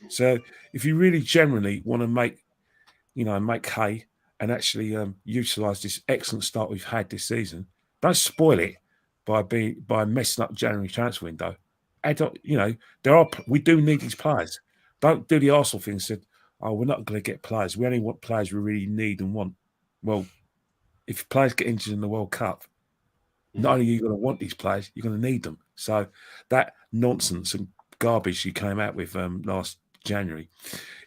So if you really generally want to make hay and actually utilise this excellent start we've had this season, don't spoil it by messing up January transfer window. We do need these players. Don't do the Arsenal thing and said, oh, we're not going to get players. We only want players we really need and want. Well, if players get injured in the World Cup, not only are you going to want these players, you're going to need them. So that nonsense and garbage you came out with last January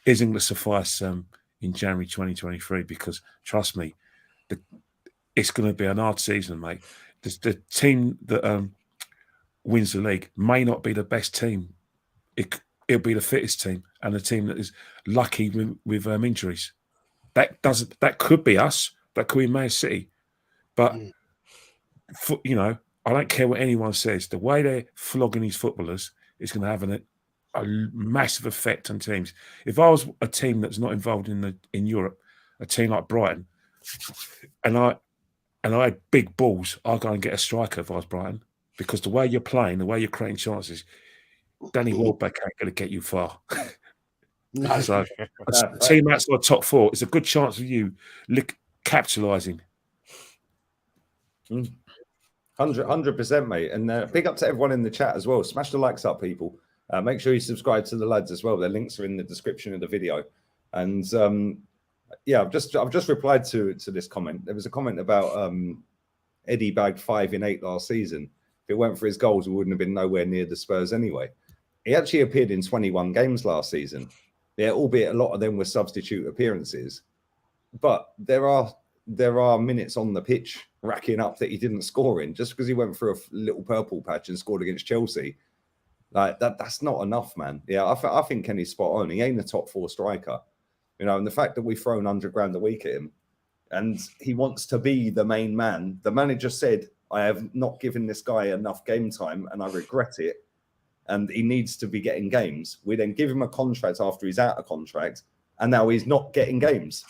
isn't going to suffice in January 2023, because trust me, it's going to be an hard season, mate. The team that wins the league may not be the best team. It'll be the fittest team and the team that is lucky with injuries. That could be us. That could be Man City. But I don't care what anyone says. The way they're flogging these footballers is going to have a massive effect on teams. If I was a team that's not involved in Europe, a team like Brighton, and I had big balls, I'd go and get a striker if I was Brighton, because the way you're playing, the way you're creating chances, Danny Welbeck ain't going to get you far. No. So a team outside top 4 is a good chance of you capitalising. 100%, mate. And big up to everyone in the chat as well. Smash the likes up, people. Make sure you subscribe to the lads as well. Their links are in the description of the video. And I've just replied to this comment. There was a comment about Eddie bagged 5 in 8 last season. If it weren't for his goals, we wouldn't have been nowhere near the Spurs anyway. He actually appeared in 21 games last season. Yeah, albeit a lot of them were substitute appearances. But there are minutes on the pitch racking up that he didn't score in, just because he went through a little purple patch and scored against Chelsea. Like that's not enough, man. Yeah, I think Kenny's spot on. He ain't a top 4 striker, and the fact that we've thrown 100 grand a week at him, and he wants to be the main man. The manager said, I have not given this guy enough game time and I regret it. And he needs to be getting games. We then give him a contract after he's out of contract, and now he's not getting games.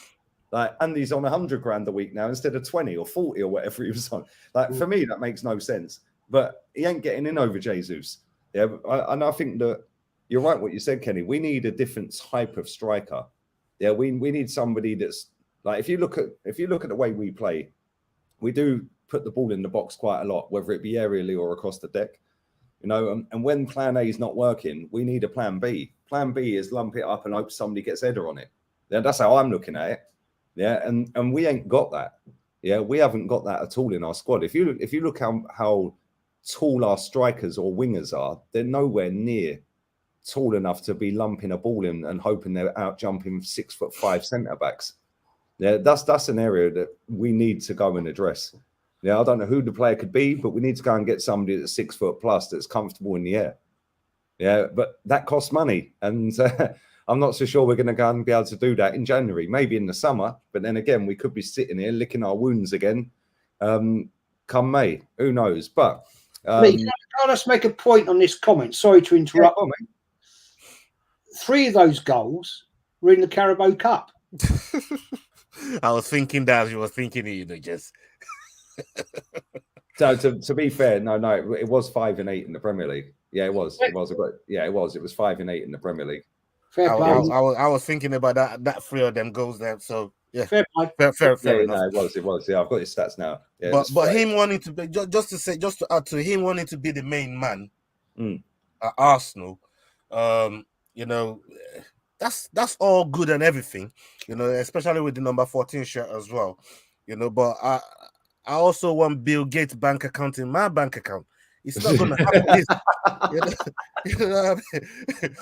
And he's on 100 grand a week now instead of 20 or 40 or whatever he was on. For me, that makes no sense. But he ain't getting in over JEZ'S. Yeah, and I think that you're right what you said, Kenny. We need a different type of striker. Yeah, we need somebody that's like, if you look at the way we play, we do put the ball in the box quite a lot, whether it be aerially or across the deck. And when plan A is not working, we need a plan B. Plan B is lump it up and hope somebody gets header on it. Yeah, that's how I'm looking at it. Yeah, and we ain't got that. Yeah, we haven't got that at all in our squad. If you look how tall our strikers or wingers are, they're nowhere near tall enough to be lumping a ball in and hoping they're out jumping 6'5" centre backs. Yeah, that's an area that we need to go and address. Yeah, I don't know who the player could be, but we need to go and get somebody that's 6 foot plus that's comfortable in the air. Yeah, but that costs money, and I'm not so sure we're going to go and be able to do that in January. Maybe in the summer, but then again, we could be sitting here licking our wounds again come May. Who knows? But can I just make a point on this comment? Sorry to interrupt. Yeah, 3 of those goals were in the Carabao Cup. I was thinking that you were thinking it, just. So to be fair, no, it was 5 and 8 in the Premier League. Yeah, it was. It was. It was 5 and 8 in the Premier League. Fair play. I was thinking about that 3 of them goals there. So yeah, fair enough. No, it was. Yeah, I've got his stats now. Yeah, but him wanting to be just to add to him wanting to be the main man at Arsenal, that's all good and everything, especially with the number 14 shirt as well, but I also want Bill Gates' bank account in my bank account. It's not going to happen, is it? You know what I mean?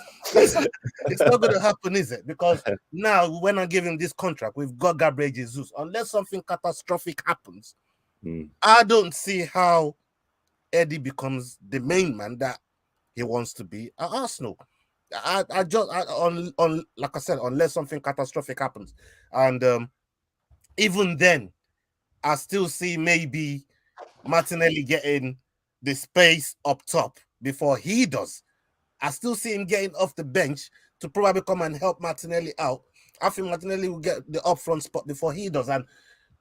It's not going to happen, is it? Because now, when I give him this contract, we've got Gabriel Jesus. Unless something catastrophic happens, I don't see how Eddie becomes the main man that he wants to be at Arsenal. Like I said, unless something catastrophic happens, and even then, I still see maybe Martinelli getting the space up top before he does. I still see him getting off the bench to probably come and help Martinelli out. I think Martinelli will get the upfront spot before he does. And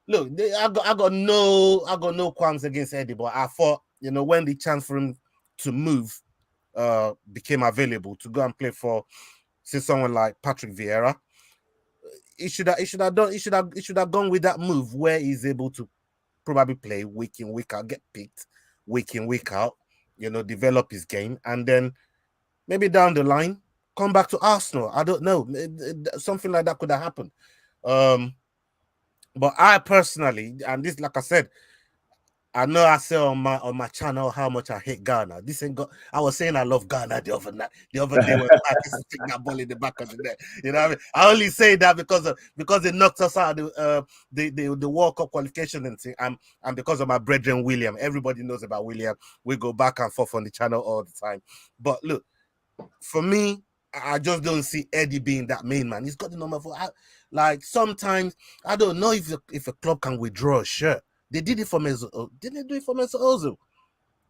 look, I got no qualms against Eddie, but I thought, when the chance for him to move became available to go and play for, say, someone like Patrick Vieira, he should have gone with that move where he's able to probably play week in, week out, get picked week in, week out, develop his game, and then maybe down the line come back to Arsenal. I don't know, something like that could have happened. But I personally, and this, like I said, I know I say on my channel how much I hate Ghana. This ain't I was saying I love Ghana the other day when I used to stick that ball in the back of the net. You know what I mean? I only say that because they knocked us out of the World Cup qualification and thing, and because of my brethren William. Everybody knows about William. We go back and forth on the channel all the time. But look, for me, I just don't see Eddie being that main man. He's got the number 4. Like sometimes I don't know if a club can withdraw a shirt. They did it for Mesut. Didn't they do it for Mesut Ozil?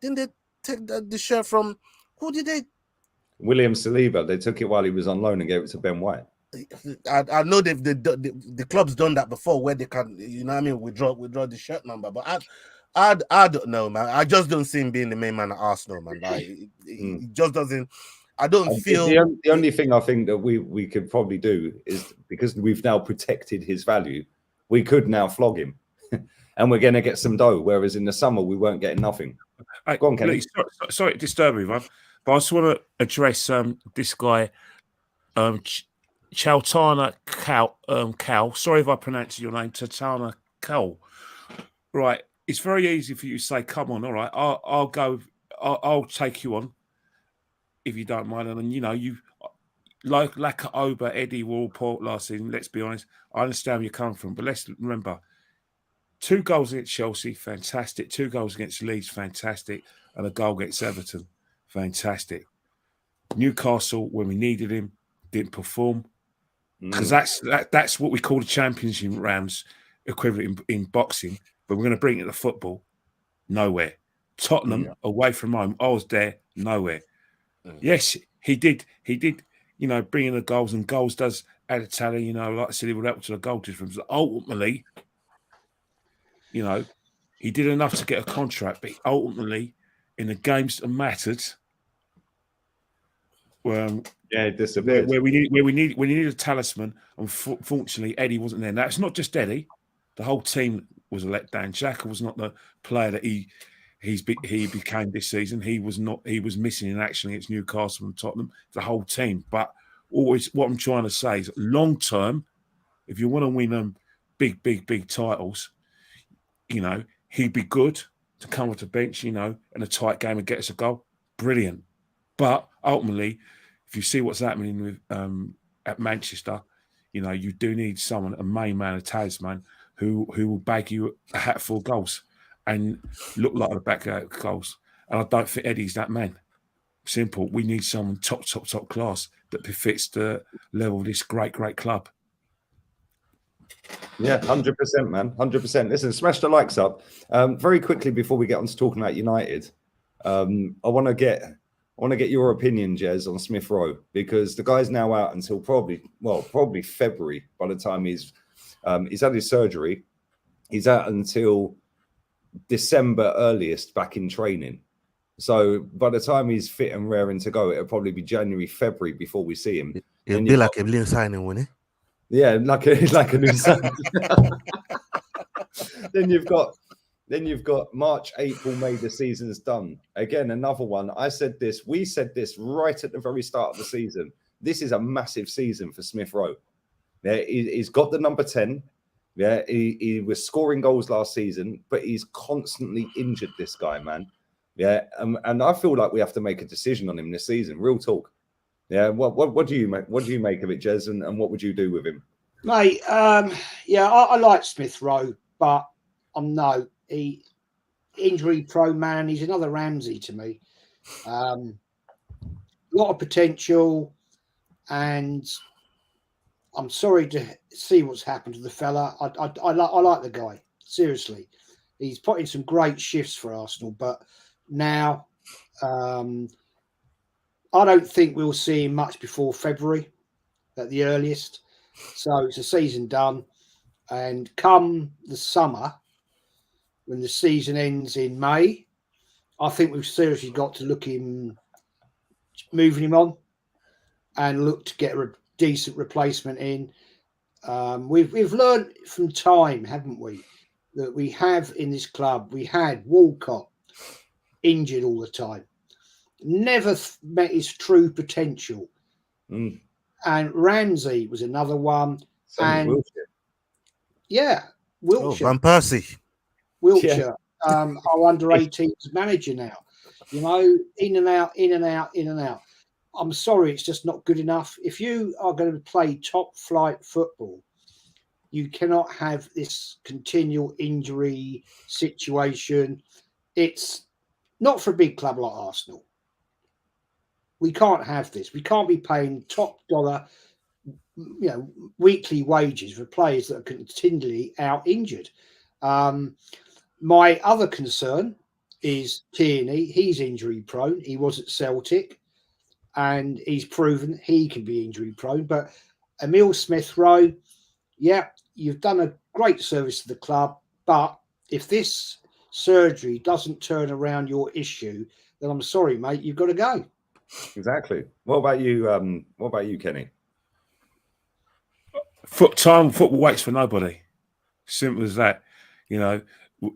Didn't they take the shirt from, who did they? William Saliba. They took it while he was on loan and gave it to Ben White. I know the club's done that before, where they can, withdraw the shirt number. But I don't know, man. I just don't see him being the main man at Arsenal, man. Like, he just doesn't. I don't feel. The only thing I think that we could probably do is, because we've now protected his value, we could now flog him. And we're going to get some dough, whereas in the summer we weren't getting nothing. Go on, Kenny. Sorry to disturb you, man, but I just want to address this guy, Chaltana Cal. Sorry if I pronounced your name, Chaltana Cal. Right, it's very easy for you to say, "Come on, all right, I'll go. I'll take you on if you don't mind." And then you like Oba, Eddie Walport last season. Let's be honest. I understand where you're coming from, but let's remember. 2 goals against Chelsea, fantastic. 2 goals against Leeds, fantastic. And a goal against Everton, fantastic. Newcastle, when we needed him, didn't perform. Because that's what we call the championship rounds equivalent in boxing. But we're going to bring it to football, nowhere. Tottenham, away from home, I was there, nowhere. Yes, he did, bring in the goals, and goals does add a tally, like I said, he would help to the goal difference. Ultimately, he did enough to get a contract, but ultimately, in the games that mattered, it disappeared. Where we needed a talisman. Unfortunately, Eddie wasn't there. Now, it's not just Eddie; the whole team was a letdown. Xhaka was not the player that he became this season. He was not. He was missing in action against Newcastle and Tottenham. The whole team. But always, what I'm trying to say is, long term, if you want to win big titles. He'd be good to come off the bench, in a tight game and get us a goal. Brilliant. But ultimately, if you see what's happening with at Manchester, you do need someone, a main man, a talisman, who will bag you a hatful of goals and look like the back of goals. And I don't think Eddie's that man. Simple. We need someone top class that befits the level of this great club. Yeah, 100%, man, 100%. Listen, smash the likes up. Very quickly before we get on to talking about United, I want to get your opinion, Jez, on Smith Rowe, because the guy's now out until probably February. By the time he's had his surgery, he's out until December earliest, back in training. So by the time he's fit and raring to go, it'll probably be January, February before we see him. It'll be like a blue signing, wouldn't it? Yeah, like a new sign. Then you've got March, April, May. The season's done. Again, another one. We said this right at the very start of the season. This is a massive season for Smith Rowe. Yeah, he's got the number 10. Yeah, he was scoring goals last season, but he's constantly injured, this guy, man. Yeah, and I feel like we have to make a decision on him this season. Real talk. Yeah, what do you make? What do you make of it, Jez? And what would you do with him, mate? Yeah, I like Smith Rowe, but I'm no injury prone man. He's another Ramsey to me. A lot of potential, and I'm sorry to see what's happened to the fella. I like the guy, seriously. He's put in some great shifts for Arsenal, but now I don't think we'll see him much before February at the earliest. So it's a season done. And come the summer, when the season ends in May, I think we've seriously got to look him, moving him on, and look to get a decent replacement in. We've learned from time, haven't we, that we have in this club, we had Walcott injured all the time, never met his true potential. And Ramsey was another one. And Wiltshire. Yeah, Wiltshire. Oh, Van Persie. Wiltshire, our under-18s manager now. You know, in and out, in and out, in and out. I'm sorry, it's just not good enough. If you are going to play top-flight football, you cannot have this continual injury situation. It's not for a big club like Arsenal. We can't have this. We can't be paying top dollar, weekly wages for players that are continually out injured. My other concern is Tierney. He's injury prone. He was at Celtic, and he's proven he can be injury prone. But Emile Smith Rowe, yeah, you've done a great service to the club. But if this surgery doesn't turn around your issue, then I'm sorry, mate, you've got to go. Exactly. What about you? What about you, Kenny? Football waits for nobody. Simple as that. You know,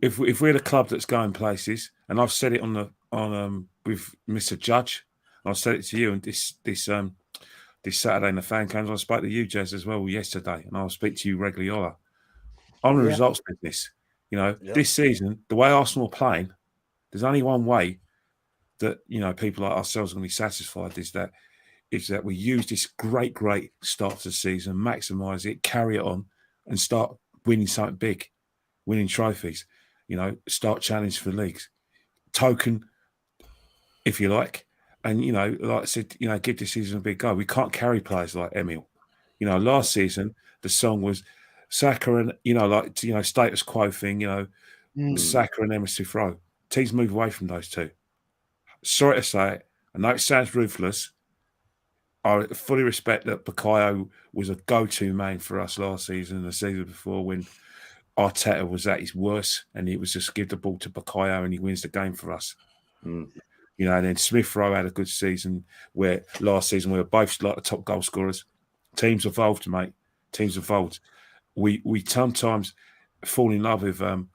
if we're the club that's going places, and I've said it on with Mr. Judge, and I've said it to you, and this Saturday in the fan cams, I spoke to you, Jez, as well yesterday, and I'll speak to you regularly, Ola. On the results business, this season, the way Arsenal are playing, there's only one way that people like ourselves are going to be satisfied is that we use this great start to the season, maximise it, carry it on, and start winning something big, winning trophies. Start challenge for leagues, token, if you like, and like I said, give this season a big go. We can't carry players like Emile. Last season the song was Saka and status quo thing. Saka and Emile Smith Rowe. Teams move away from those two. Sorry to say it. I know it sounds ruthless. I fully respect that Bukayo was a go-to man for us last season and the season before when Arteta was at his worst and he was just give the ball to Bukayo and he wins the game for us. And then Smith Rowe had a good season where last season we were both like the top goal scorers. Teams evolved, mate. Teams evolved. We sometimes fall in love with our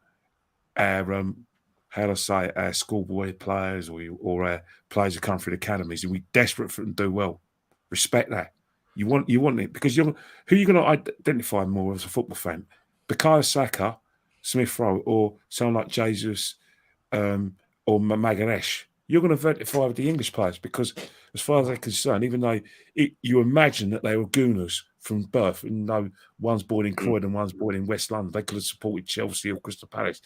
schoolboy players or our players who come through the academies, and we're desperate for them to do well. Respect that. You want it because who are you going to identify more as a football fan? Bukayo Saka, Smith Rowe, or someone like JEZ'S or Magaresh. You're going to identify with the English players because, as far as they're concerned, even though you imagine that they were Gooners from birth, and one's born in Croydon, one's born in West London, they could have supported Chelsea or Crystal Palace.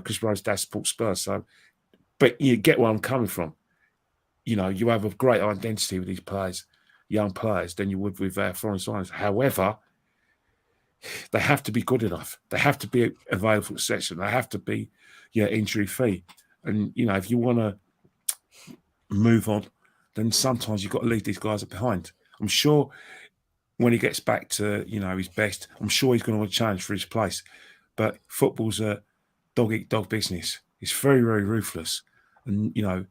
Chris Rowe's dad supports Spurs. So, but you get where I'm coming from. You have a great identity with these players, young players, than you would with foreign signers. However, they have to be good enough. They have to be available for selection. They have to be, injury free. And if you want to move on, then sometimes you've got to leave these guys behind. I'm sure when he gets back to his best, I'm sure he's going to want to challenge for his place. But football's a dog-eat-dog business. It's very, very ruthless. And,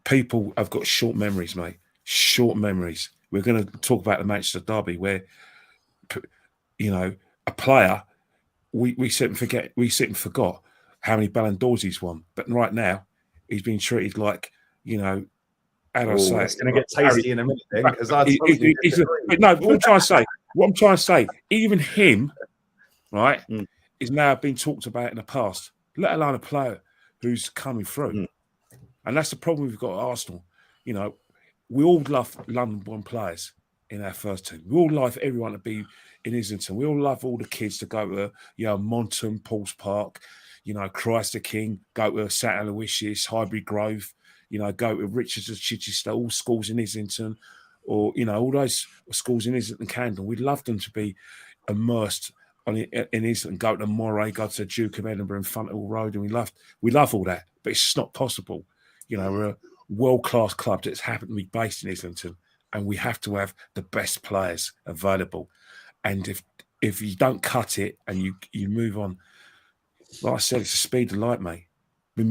people have got short memories, mate. Short memories. We're going to talk about the Manchester derby where, a player, we sit and forgot how many Ballon d'Ors he's won. But right now, he's being treated like, how do I say it's going to get tasty in a minute then, because what I'm trying to say, even him, right, is now being talked about in the past, let alone a player who's coming through. And that's the problem we've got at Arsenal. You know, we all love London-born players in our first team. We all love everyone to be in Islington. We all love all the kids to go to, Monton, Paul's Park, Christ the King, go to St Aloysius, Highbury Grove, go to Richards of Chichester, all schools in Islington, or, all those schools in Islington Candle. We'd love them to be immersed in Islington, go to Moray, go to Duke of Edinburgh and Funthall Road, and we love all that, but it's just not possible. We're a world-class club that's happened to be based in Islington, and we have to have the best players available. And if you don't cut it and you move on, like I said, it's the speed of light, mate. We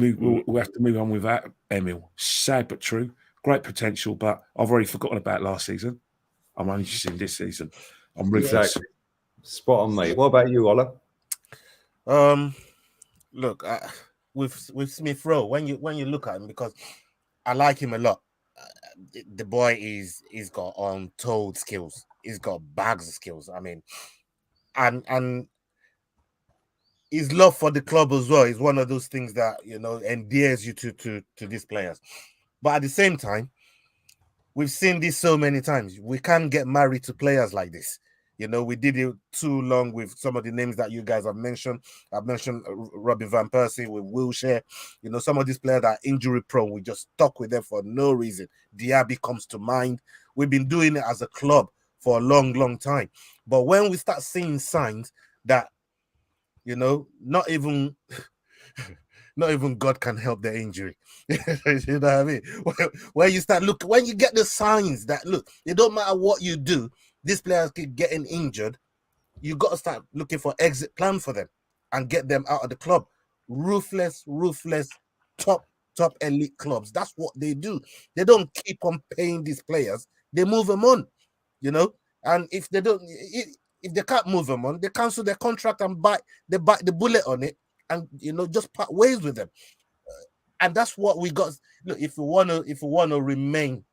have to move on without Emil. Sad but true. Great potential, but I've already forgotten about last season. I'm only just in this season. I'm ruthless. Exactly. Spot on, mate. What about you, Ola? Look, with Smith Rowe, when you look at him, because I like him a lot. The boy he's got untold skills. He's got bags of skills. I mean, and his love for the club as well is one of those things that endears you to these players. But at the same time, we've seen this so many times. We can't get married to players like this. We did it too long with some of the names that you guys have mentioned. I've mentioned Robin Van Persie with Wilshere. Some of these players that are injury prone. We just stuck with them for no reason. Diaby comes to mind. We've been doing it as a club for a long, long time. But when we start seeing signs that, not even God can help the injury. You know what I mean? When you start looking, when you get the signs that, look, it don't matter what you do, these players keep getting injured, you got to start looking for exit plan for them and get them out of the club. Ruthless, top elite clubs. That's what they do. They don't keep on paying these players. They move them on, And if they can't move them on, they cancel their contract and bite the bullet on it and, just part ways with them. And that's what we got. Look, if we want to remain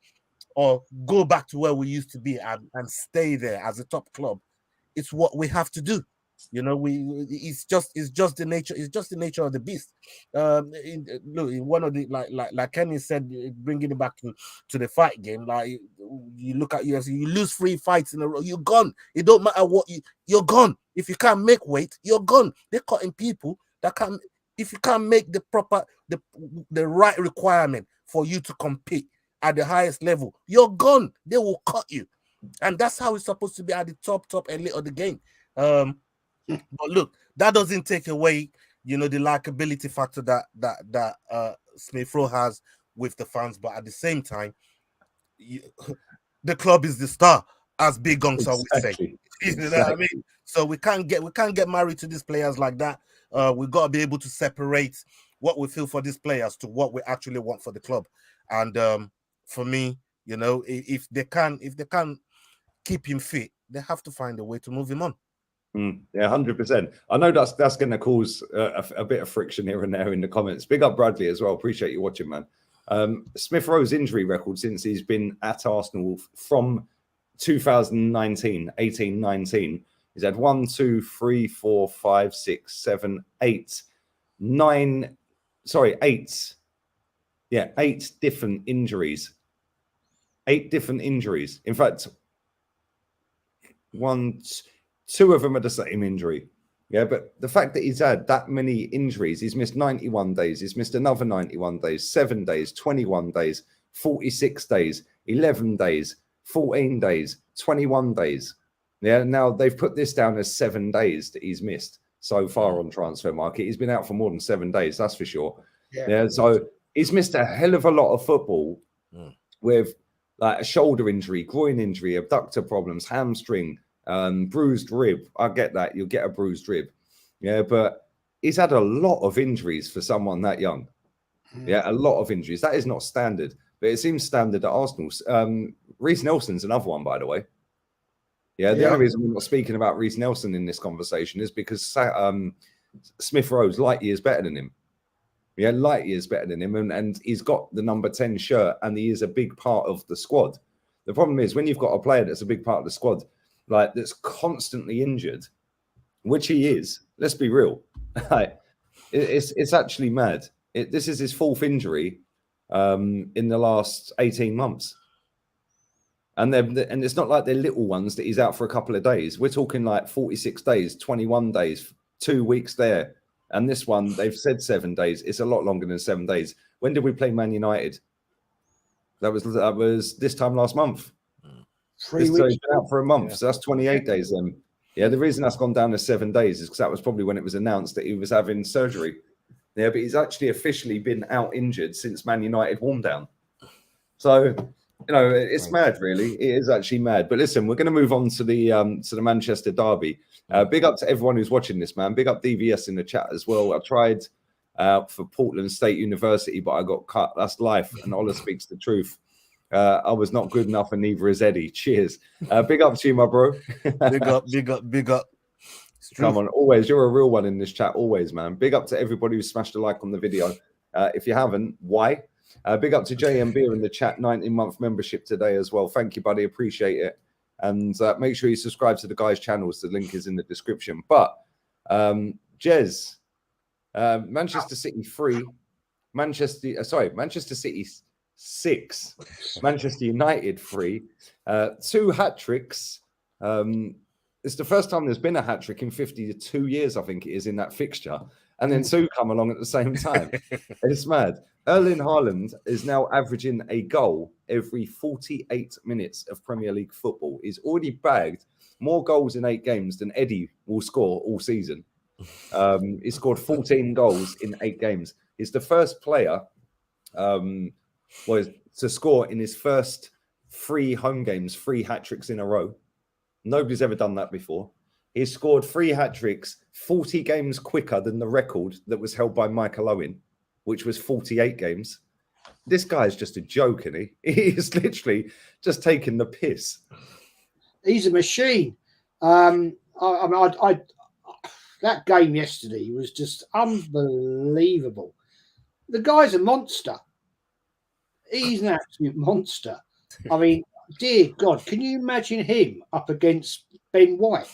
or go back to where we used to be and stay there as a top club, it's what we have to do. It's just the nature of the beast. In one of the like Kenny said, bringing it back to the fight game, like you look at UFC, you lose 3 fights in a row, you're gone. It don't matter what you're gone. If you can't make weight, you're gone. They're cutting people that can't. If you can't make the right requirement for you to compete at the highest level, you're gone. They will cut you, and that's how it's supposed to be at the top elite of the game. But look, that doesn't take away, the likability factor that Smith Rowe has with the fans. But at the same time, the club is the star, as Big Gongs always say. You know what I mean? So we can't get married to these players like that. We've got to be able to separate what we feel for these players to what we actually want for the club. And for me, if they can't keep him fit, they have to find a way to move him on. Yeah, 100%. I know that's going to cause a bit of friction here and there in the comments. Big up Bradley as well. Appreciate you watching, man. Smith Rowe's injury record since he's been at Arsenal from 2019, 18-19. He's had 1, 2, 3, 4, 5, 6, 7, 8, 9. Sorry, 8. Yeah, 8 different injuries. 8 different injuries. In fact, 2 of them are the same injury. Yeah, but the fact that he's had that many injuries, he's missed 91 days, he's missed another 91 days, 7 days, 21 days, 46 days, 11 days, 14 days, 21 days. Yeah, now they've put this down as 7 days that he's missed so far on transfer market. He's been out for more than 7 days, that's for sure. Yeah, so he's missed a hell of a lot of football with like a shoulder injury, groin injury, abductor problems, hamstring, bruised rib. I get that. You'll get a bruised rib. Yeah, but he's had a lot of injuries for someone that young. Yeah, a lot of injuries. That is not standard, but it seems standard at Arsenal. Reece Nelson's another one, by the way. Yeah, the only reason we're not speaking about Reece Nelson in this conversation is because Smith Rowe's light years better than him. Yeah, light years better than him, and he's got the number 10 shirt, and he is a big part of the squad. The problem is when you've got a player that's a big part of the squad, like that's constantly injured, which he is. Let's be real. It's actually mad. This is his 4th injury, in the last 18 months. And it's not like they're little ones that he's out for a couple of days. We're talking like 46 days, 21 days, 2 weeks there. And this one, they've said 7 days. It's a lot longer than 7 days. When did we play Man United? That was this time last month. 3 weeks. So he's been out for a month. So that's 28 days then. Yeah, the reason that's gone down to 7 days is because that was probably when it was announced that he was having surgery. Yeah, but he's actually officially been out injured since Man United warm down. So, you know, it's mad, really. It is actually mad. But listen, we're going to move on to the Manchester derby. Big up to everyone who's watching this, man. Big up DVS in the chat as well. I tried for Portland State University, but I got cut. That's life, and Ola speaks the truth. I was not good enough, and neither is Eddie. Cheers. Big up to you, my bro. Big up. Come on, always. You're a real one in this chat, always, man. Big up to everybody who smashed a like on the video. If you haven't, why? Big up to JMB in the chat, 19-month membership today as well. Thank you, buddy. Appreciate it. And make sure you subscribe to the guys' channels. The link is in the description. But Jez, Manchester City 3, Manchester City 6, Manchester United 3, 2 hat-tricks. It's the first time there's been a hat-trick in 52 years, I think it is, in that fixture. And then 2 come along at the same time. It's mad. Erling Haaland is now averaging a goal every 48 minutes of Premier League football. He's already bagged more goals in 8 games than Eddie will score all season. He scored 14 goals in 8 games. He's the first player to score in his first 3 home games, 3 hat-tricks in a row. Nobody's ever done that before. He's scored 3 hat-tricks 40 games quicker than the record that was held by Michael Owen, which was 48 games. This guy is just a joke, isn't he? He's literally just taking the piss. He's a machine. That game yesterday was just unbelievable. The guy's a monster. He's an absolute monster. I mean, dear God, can you imagine him up against Ben White?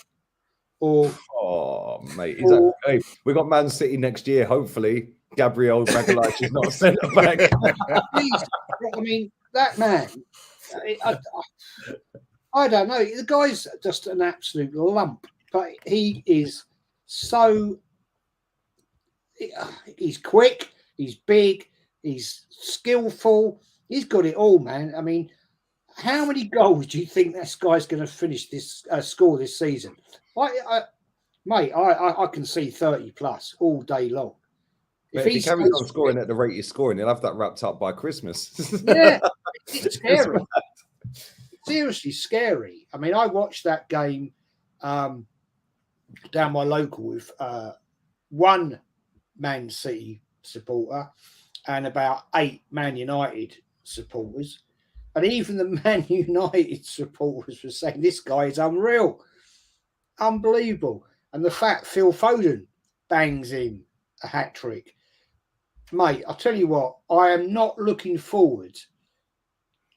Oh, mate. Hey, we got Man City next year, hopefully. Gabriel Magalhaes is not a centre back. I mean, that man, I don't know. The guy's just an absolute lump, but he is so. He's quick, he's big, he's skillful, he's got it all, man. I mean, how many goals do you think this guy's going to finish this score this season? I can see 30 plus all day long. If he carries on scoring at the rate he's scoring, he'll have that wrapped up by Christmas. Yeah, it's scary. Seriously scary. I mean, I watched that game down my local with one Man City supporter and about 8 Man United supporters. And even the Man United supporters were saying, this guy is unreal. Unbelievable. And the fact Phil Foden bangs in a hat-trick. Mate, I'll tell you what, I am not looking forward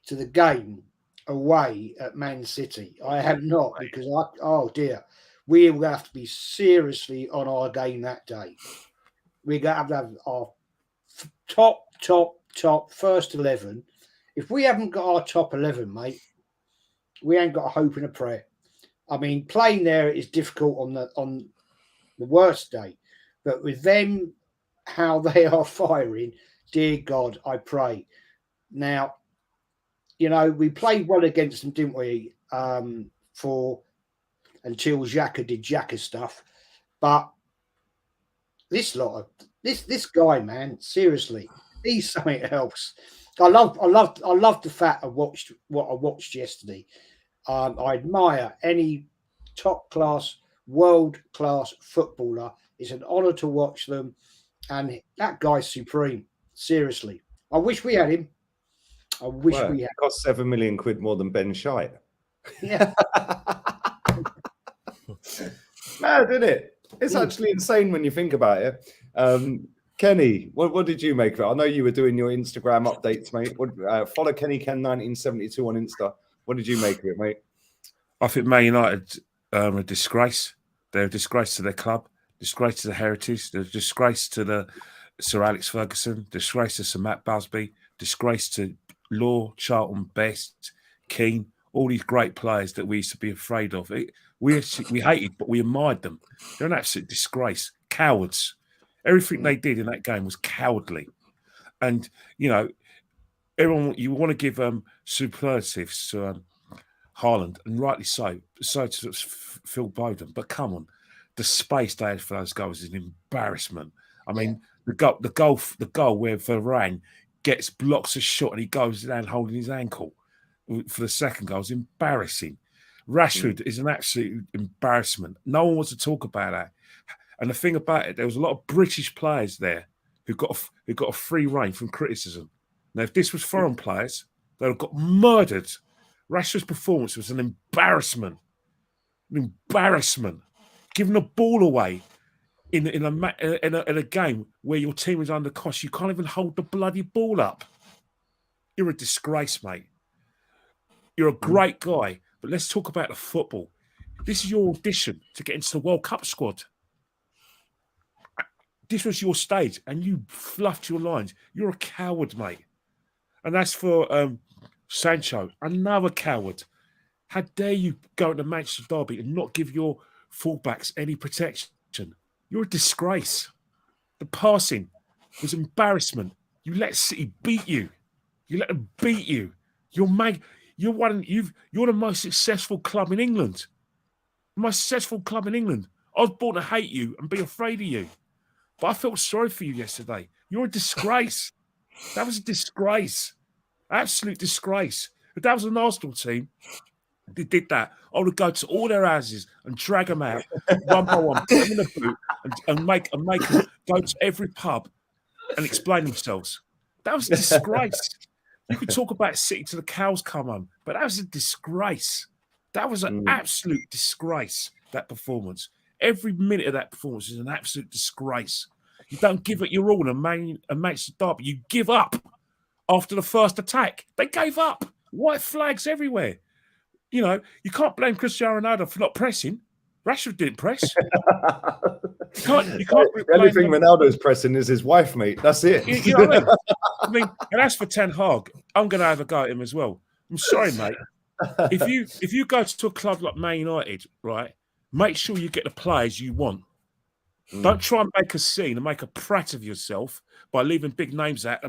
to the game away at Man City. I am not, because, oh dear, we will have to be seriously on our game that day. We're going to have our top first 11. If we haven't got our top 11, mate, we ain't got a hope and a prayer. I mean, playing there is difficult on the worst day, but with them, how they are firing, dear God, I pray. Now, you know, we played well against them, didn't we? Until Xhaka did Xhaka stuff, but this guy, man, seriously, he's something else. I love the fact I watched what I watched yesterday. I admire any top class, world class footballer. It's an honour to watch them, and that guy's supreme. Seriously, I wish we had him. I wish we had. It cost £7 million more than Ben Shite. Yeah, mad, isn't it? It's actually insane when you think about it. Kenny, what did you make of it? I know you were doing your Instagram updates, mate. Follow Kenny Ken 1972 on Insta. What did you make of it, mate? I think Man United are a disgrace. They're a disgrace to their club, disgrace to the heritage, they're a disgrace to the Sir Alex Ferguson, disgrace to Sir Matt Busby, disgrace to Law, Charlton, Best, Keane, all these great players that we used to be afraid of. We hated, but we admired them. They're an absolute disgrace. Cowards. Everything they did in that game was cowardly. And, everyone, you want to give superlatives to Haaland, and rightly so. So to Phil Bowden. But come on, the space they had for those goals is an embarrassment. I mean, the goal where Varane blocks a shot and he goes down holding his ankle for the second goal is embarrassing. Rashford is an absolute embarrassment. No one wants to talk about that. And the thing about it, there was a lot of British players there who got a free rein from criticism. Now, if this was foreign players, they'd have got murdered. Rashford's performance was an embarrassment. An embarrassment. Giving the ball away in a game where your team is under cost, you can't even hold the bloody ball up. You're a disgrace, mate. You're a great guy, but let's talk about the football. This is your audition to get into the World Cup squad. This was your stage, and you fluffed your lines. You're a coward, mate. And that's for Sancho, another coward. How dare you go into Manchester Derby and not give your fullbacks any protection? You're a disgrace. The passing was embarrassment. You let City beat you. You let them beat you. You're the most successful club in England. The most successful club in England. I was born to hate you and be afraid of you. But I felt sorry for you yesterday. You're a disgrace. That was a disgrace. Absolute disgrace. If that was an Arsenal team, they did that, I would go to all their houses and drag them out one by one, put them in a boot, and make them go to every pub and explain themselves. That was a disgrace. You could talk about City till the cows come home, but that was a disgrace. That was an absolute disgrace, that performance. Every minute of that performance is an absolute disgrace. You don't give it your all in Manchester Derby. You give up after the first attack. They gave up. White flags everywhere. You can't blame Cristiano Ronaldo for not pressing. Rashford didn't press. You can't the only thing Ronaldo's pressing is his wife, mate. That's it. You know what I mean? And as for Ten Hag, I'm going to have a go at him as well. I'm sorry, mate. If you go to a club like Man United, right, make sure you get the players you want. Don't try and make a scene and make a prat of yourself by leaving big names out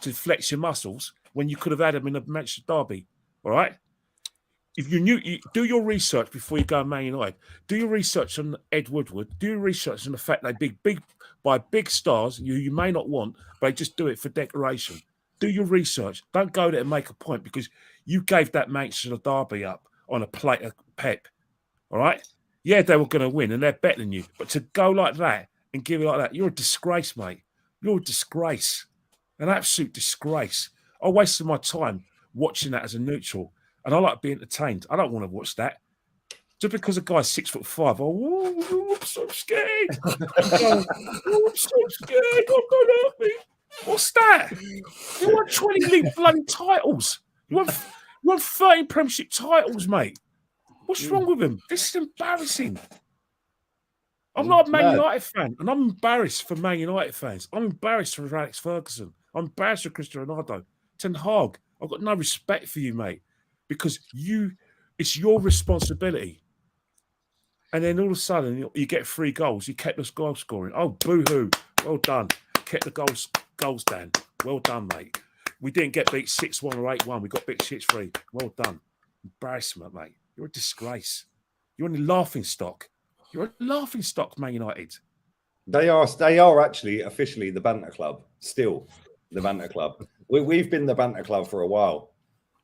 to flex your muscles when you could have had them in a Manchester Derby. All right? If you do your research before you go to Man United. Do your research on Ed Woodward. Do your research on the fact they buy big stars you may not want, but they just do it for decoration. Do your research. Don't go there and make a point because you gave that Manchester Derby up on a plate of pep. All right? Yeah, they were going to win and they're better than you. But to go like that and give it like that, you're a disgrace, mate. You're a disgrace. An absolute disgrace. I wasted my time watching that as a neutral. And I like being entertained. I don't want to watch that. Just because a guy's 6'5", I'm so scared. I'm so scared. Oh, God, help me. What's that? You won 20 league bloody titles. You won 13 Premiership titles, mate. What's wrong with him? This is embarrassing. I'm not a Man United fan, and I'm embarrassed for Man United fans. I'm embarrassed for Alex Ferguson. I'm embarrassed for Cristiano Ronaldo. Ten Hag, I've got no respect for you, mate, because it's your responsibility. And then all of a sudden, you get 3 goals. You kept us goal scoring. Oh, boo-hoo. Well done. Kept the goals down. Well done, mate. We didn't get beat 6-1 or 8-1. We got beat 6-3. Well done. Embarrassment, mate. You're a disgrace. You're in the laughing stock. You're a laughing stock, Man United. They are actually officially the banter club. Still, the banter club. We've been the banter club for a while.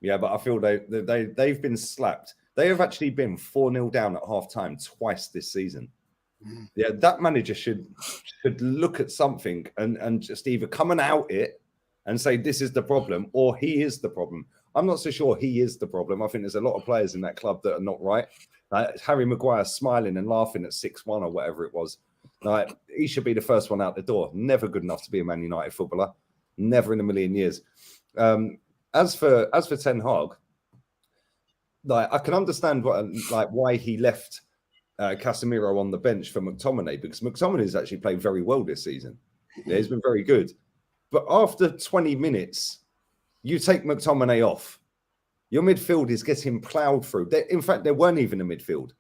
Yeah, but I feel they've been slapped. They have actually been 4-0 down at half-time twice this season. Yeah, that manager should look at something and just either come and out it and say this is the problem, or he is the problem. I'm not so sure he is the problem. I think there's a lot of players in that club that are not right. Harry Maguire smiling and laughing at 6-1 or whatever it was. He should be the first one out the door. Never good enough to be a Man United footballer. Never in a million years. As for Ten Hag, I can understand why he left Casemiro on the bench for McTominay, because McTominay's actually played very well this season. Yeah, he's been very good. But after 20 minutes, you take McTominay off, your midfield is getting ploughed through. In fact, there weren't even a midfield.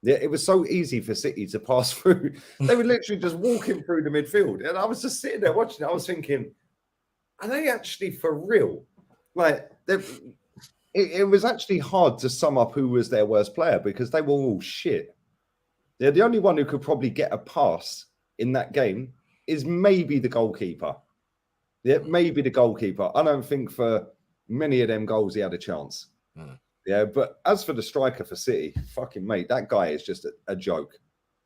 It was so easy for City to pass through. They were literally just walking through the midfield. And I was just sitting there watching it. I was thinking, are they actually for real? Like, it was actually hard to sum up who was their worst player because they were all shit. Yeah, the only one who could probably get a pass in that game is maybe the goalkeeper. Yeah, maybe the goalkeeper. I don't think for many of them goals he had a chance. Yeah, but as for the striker for City, fucking mate, that guy is just a joke.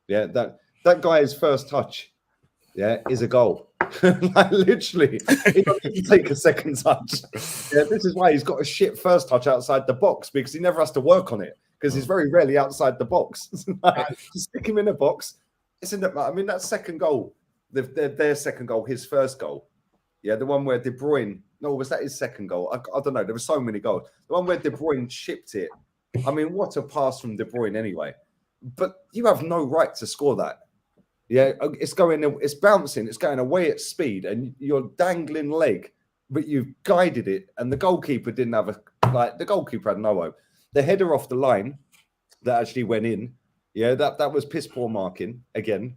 Yeah, that guy's first touch, yeah, is a goal. Like, literally, he doesn't take a second touch. Yeah, this is why he's got a shit first touch outside the box because he never has to work on it because he's very rarely outside the box. Like, just stick him in a box. That second goal, their second goal, his first goal. Yeah, the one where De Bruyne. No, was that his second goal? I don't know. There were so many goals. The one where De Bruyne chipped it. I mean, what a pass from De Bruyne anyway. But you have no right to score that. Yeah, it's bouncing, it's going away at speed, and you're dangling leg, but you've guided it, and the goalkeeper didn't have the goalkeeper had no hope. The header off the line that actually went in, yeah, that was piss poor marking again.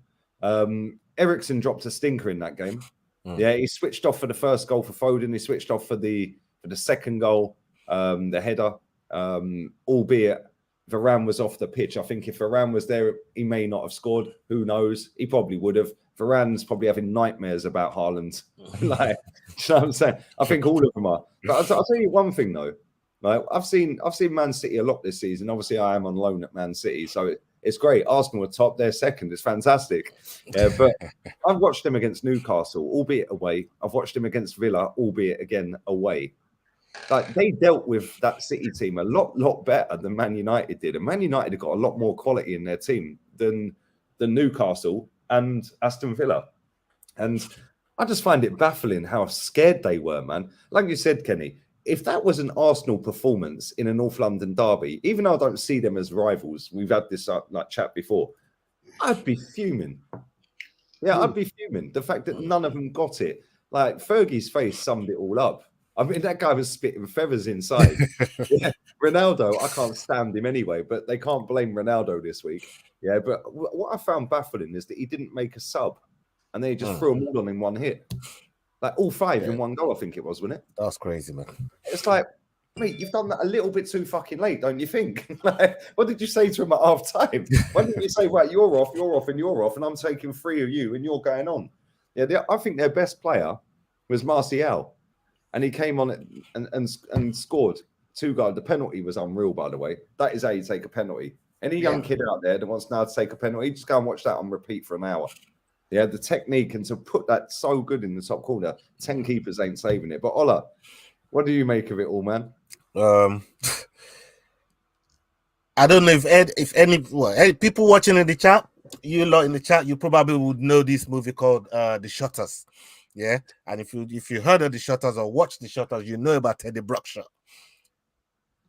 Eriksen dropped a stinker in that game. Yeah, he switched off for the first goal for Foden. He switched off for the second goal, the header, albeit Varane was off the pitch. I think if Varane was there, he may not have scored. Who knows? He probably would have. Varane's probably having nightmares about Haaland. Like, you know what I'm saying? I think all of them are. But I'll tell you one thing though. Like, I've seen Man City a lot this season. Obviously, I am on loan at Man City, so it's great. Arsenal are top; they're second. It's fantastic. Yeah, but I've watched them against Newcastle, albeit away. I've watched them against Villa, albeit again away. Like, they dealt with that City team a lot better than Man United did, and Man United have got a lot more quality in their team than Newcastle and Aston Villa. And I just find it baffling how scared they were, man. Like you said, Kenny, if that was an Arsenal performance in a North London derby, even though I don't see them as rivals, we've had this chat before, I'd be fuming. Yeah, I'd be fuming. The fact that none of them got it. Like, Fergie's face summed it all up. I mean, that guy was spitting feathers inside. Yeah. Ronaldo, I can't stand him anyway, but they can't blame Ronaldo this week. Yeah, but what I found baffling is that he didn't make a sub, and they just threw them all on in one hit. Like, all five in one goal, I think it was, wasn't it? That's crazy, man. It's like, mate, you've done that a little bit too fucking late, don't you think? Like, what did you say to him at half time? Why didn't you say, right, you're off, and you're off, and I'm taking 3 of you, and you're going on? Yeah, I think their best player was Martial. And he came on it and scored 2 goals. The penalty was unreal, by the way. That is how you take a penalty. Any young kid out there that wants now to take a penalty, just go and watch that on repeat for an hour. Yeah, the technique, and to put that so good in the top corner, 10 keepers ain't saving it. But Ola, what do you make of it all, man? I don't know if any people watching in the chat, you lot in the chat, you probably would know this movie called The Shutters. Yeah, and if you heard of The Shutters or watched The Shutters, you know about Teddy Bruckshire.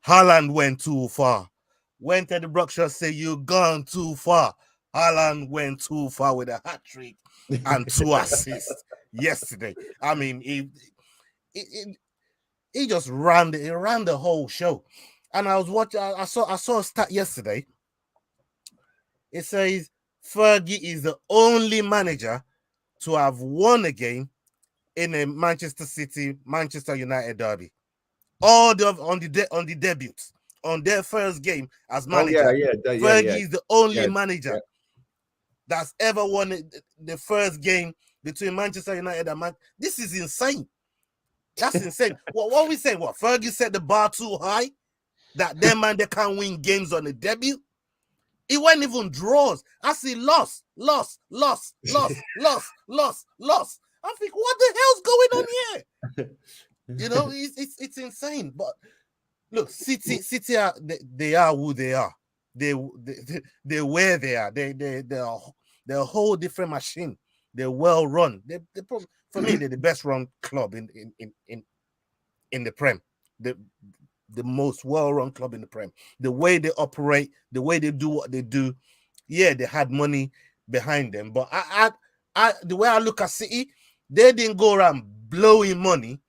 Haaland went too far. When Teddy Bruckshire say you've gone too far, Haaland went too far with a hat trick and 2 assists yesterday. I mean, he just ran the whole show. And I was watching. I saw a stat yesterday. It says Fergie is the only manager to have won a game in a Manchester United derby. All on the debut, on their first game as manager. Fergie is the only manager that's ever won the first game between Manchester United and This is insane. That's insane. What we say? What Fergie set the bar too high? That them man they can't win games on the debut. It wasn't even draws. I see lost. I think, what the hell's going on here? You know, it's insane. But look, City are they are who they are. They where they are. They're a whole different machine. They're well run. For me, they're the best run club in the Prem. The most well-run club in the Prem. The way they operate, the way they do what they do. Yeah, they had money behind them, but I the way I look at City, they didn't go around blowing money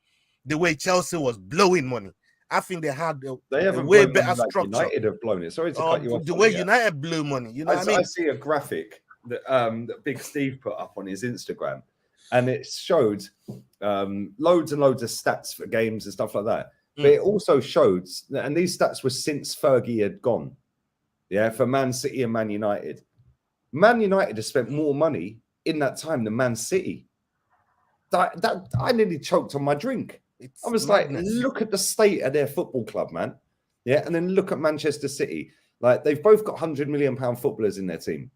the way Chelsea was blowing money. I think they had They a haven't way blown better money like structure. United have blown it. Sorry to cut you off. The on way that. United blew money, you know what I mean? I see a graphic that Big Steve put up on his Instagram, and it showed loads and loads of stats for games and stuff like that. But it also showed, and these stats were since Fergie had gone, for Man City and Man United. Man United has spent more money in that time than Man City. That I nearly choked on my drink. I was madness. Like, look at the state of their football club, man. Yeah, and then look at Manchester City. Like, they've both got £100 million footballers in their team.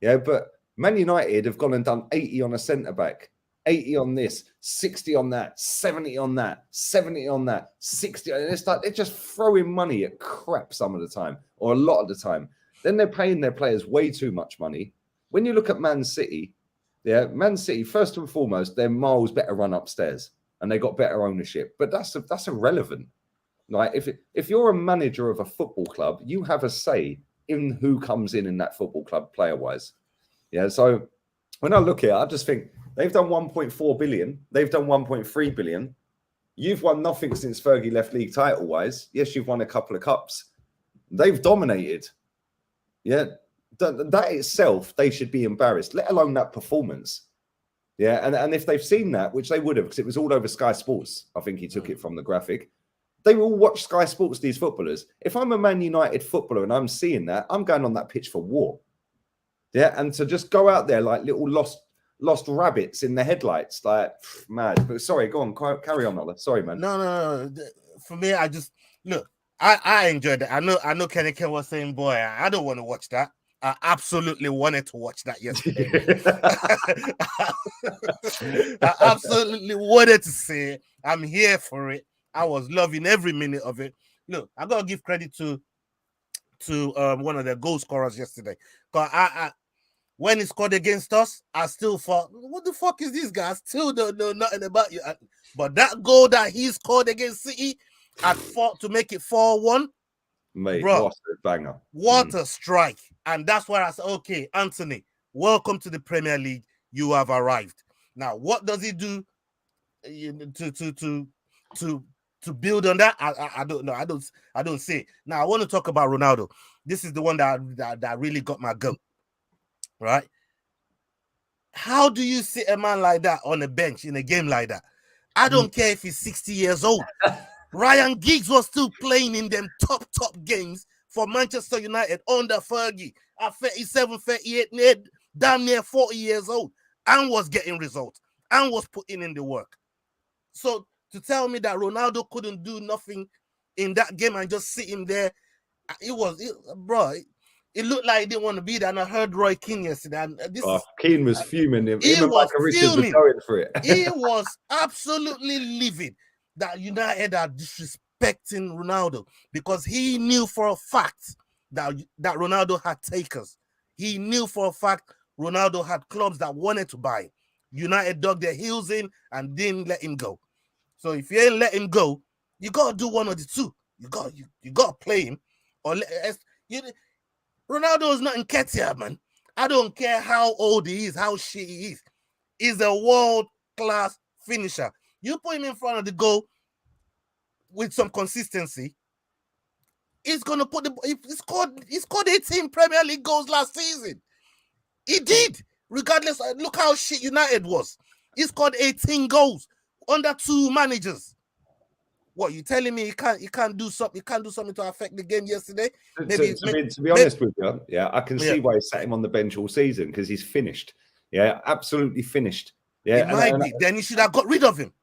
Yeah, but Man United have gone and done 80 on a centre-back, 80 on this, 60 on that, 70 on that, 70 on that, 60. And it's like they're just throwing money at crap some of the time, or a lot of the time. Then they're paying their players way too much money. When you look at Man City, Man City, first and foremost, they're miles better run upstairs. And they got better ownership, but that's irrelevant. Like if you're a manager of a football club, you have a say in who comes in that football club player-wise. Yeah. So when I look at it, I just think they've done 1.4 billion, they've done 1.3 billion. You've won nothing since Fergie left league title-wise. Yes, you've won a couple of cups. They've dominated. Yeah. That itself, they should be embarrassed, let alone that performance. Yeah, and if they've seen that, which they would have, because it was all over Sky Sports, I think he took it from the graphic, they will watch Sky Sports, these footballers. If I'm a Man United footballer and I'm seeing that, I'm going on that pitch for war. Yeah, and to just go out there like little lost rabbits in the headlights, like, mad. But sorry, go on, carry on, Ola. Sorry, man. No. For me, I just, look, I enjoyed it. I know Nketiah was saying, boy, I don't want to watch that. I absolutely wanted to watch that yesterday. I absolutely wanted to see it. I'm here for it. I was loving every minute of it. Look, I gotta give credit to one of the goal scorers yesterday. Because I when he scored against us, I still thought, what the fuck is this guy? I still don't know nothing about you. But that goal that he scored against City, I fought to make it 4-1. Mate, bro, what a banger. What a strike. And that's where I said, okay, Anthony, welcome to the Premier League. You have arrived. Now, what does he do to build on that? I don't know. I don't see it. Now, I want to talk about Ronaldo. This is the one that really got my goat. Right? How do you sit a man like that on a bench in a game like that? I don't care if he's 60 years old. Ryan Giggs was still playing in them top games for Manchester United under Fergie at 37, 38, damn near 40 years old, and was getting results and was putting in the work. So to tell me that Ronaldo couldn't do nothing in that game and just sitting there, it looked like he didn't want to be there. And I heard Roy Keane yesterday. And Keane was fuming. Him and was Michael Richards were going for it. He was absolutely livid that United are disrespecting Ronaldo because he knew for a fact that Ronaldo had takers. He knew for a fact Ronaldo had clubs that wanted to buy him. United dug their heels in and didn't let him go. So if you ain't let him go, you got to do one of the two. You got to play him. Ronaldo is not Nketiah, man. I don't care how old he is, how shit he is. He's a world-class finisher. You put him in front of the goal with some consistency, he's gonna put he scored 18 Premier League goals last season. He did, regardless. Look how shit United was. He scored 18 goals under 2 managers. What, you telling me he can't do something? He can't do something to affect the game yesterday? To be honest with you, I can see why he sat him on the bench all season, because he's finished. Yeah, absolutely finished. Yeah, it might be. Then he should have got rid of him.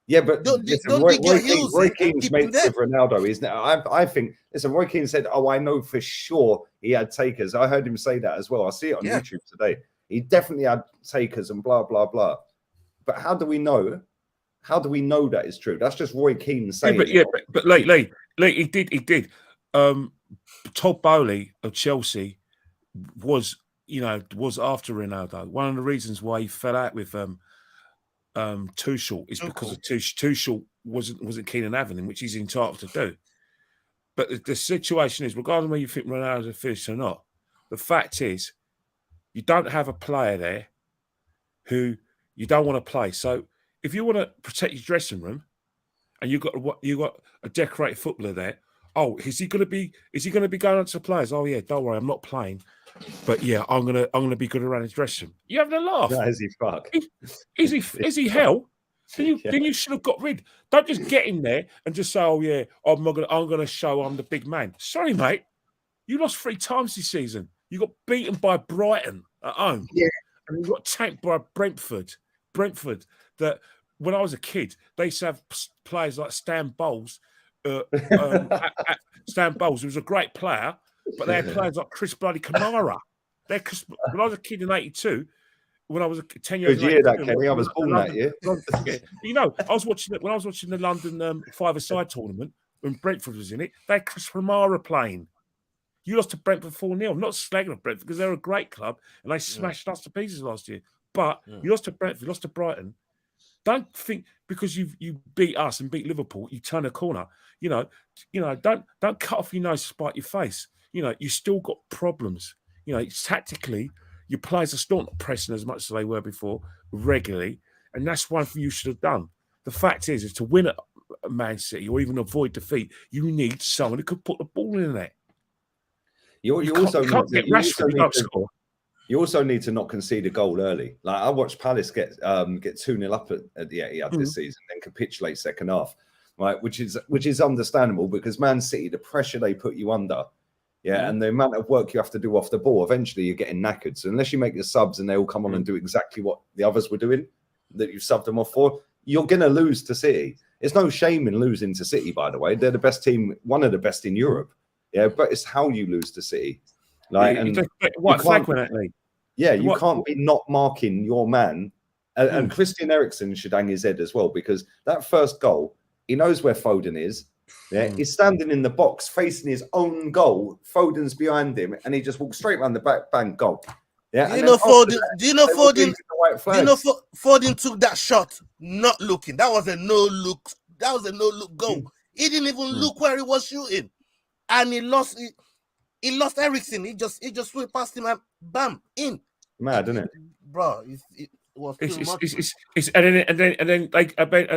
Yeah, but Roy Keane's mates with Ronaldo is now. I think. Listen, Roy Keane said, "Oh, I know for sure he had takers." I heard him say that as well. I see it on YouTube today. He definitely had takers and blah blah blah. But how do we know? How do we know that is true? That's just Roy Keane saying. But Lee, he did. Todd Bowley of Chelsea was after Ronaldo. One of the reasons why he fell out with Tuchel is because of Tuchel wasn't keen on having him, which he's entitled to do. But the situation is, regardless of whether you think Ronaldo's finished or not, the fact is you don't have a player there who you don't want to play. So if you want to protect your dressing room, and you got a decorated footballer there. Oh, is he going to be going on to the players? Oh yeah, don't worry, I'm not playing, but yeah, I'm gonna be good around his dressing room. You having a laugh? No, is he fuck? Is he hell? Then you should have got rid. Don't just get in there and just say, "Oh yeah, I'm gonna show I'm the big man." Sorry, mate, you lost 3 times this season. You got beaten by Brighton at home, and you got tanked by Brentford. That when I was a kid, they used to have players like Stan Bowles. Stan Bowles, who was a great player, but they had players like Chris bloody Kamara. When I was a kid in '82. When I was 10 years old. Good year, that Kenny. I was born that year. You know, I was watching it when I was watching the London five-a-side tournament when Brentford was in it. They had Chris Kamara playing. You lost to Brentford 4-0. Not slagging off Brentford because they're a great club and they smashed us to pieces last year. But you lost to Brentford, you lost to Brighton. Don't think because you beat us and beat Liverpool, you turn a corner. You know, don't cut off your nose to spite your face. You know, you still got problems. You know, tactically. Your players are still not pressing as much as they were before regularly, and that's one thing you should have done. The fact is to win at Man City or even avoid defeat, you need someone who could put the ball in there. You also need to not concede a goal early. Like I watched Palace get 2-0 up at the Etihad this season, then capitulate second half, right? Which is understandable because Man City, the pressure they put you under. Yeah, and the amount of work you have to do off the ball, eventually you're getting knackered. So unless you make your subs and they all come on and do exactly what the others were doing that you've subbed them off for, you're going to lose to City. It's no shame in losing to City, by the way. They're the best team, one of the best in Europe. Yeah, but it's how you lose to City. Like, you can't be not marking your man. And Christian Eriksen should hang his head as well because that first goal, he knows where Foden is. Yeah, he's standing in the box facing his own goal. Foden's behind him, and he just walks straight around the back, bang, goal. Yeah, Do you know Foden took that shot not looking? That was a no look. That was a no look goal. He didn't even look where he was shooting, and he lost Eriksen. He just went past him and bam in. Mad, isn't it, bro? It was too much. And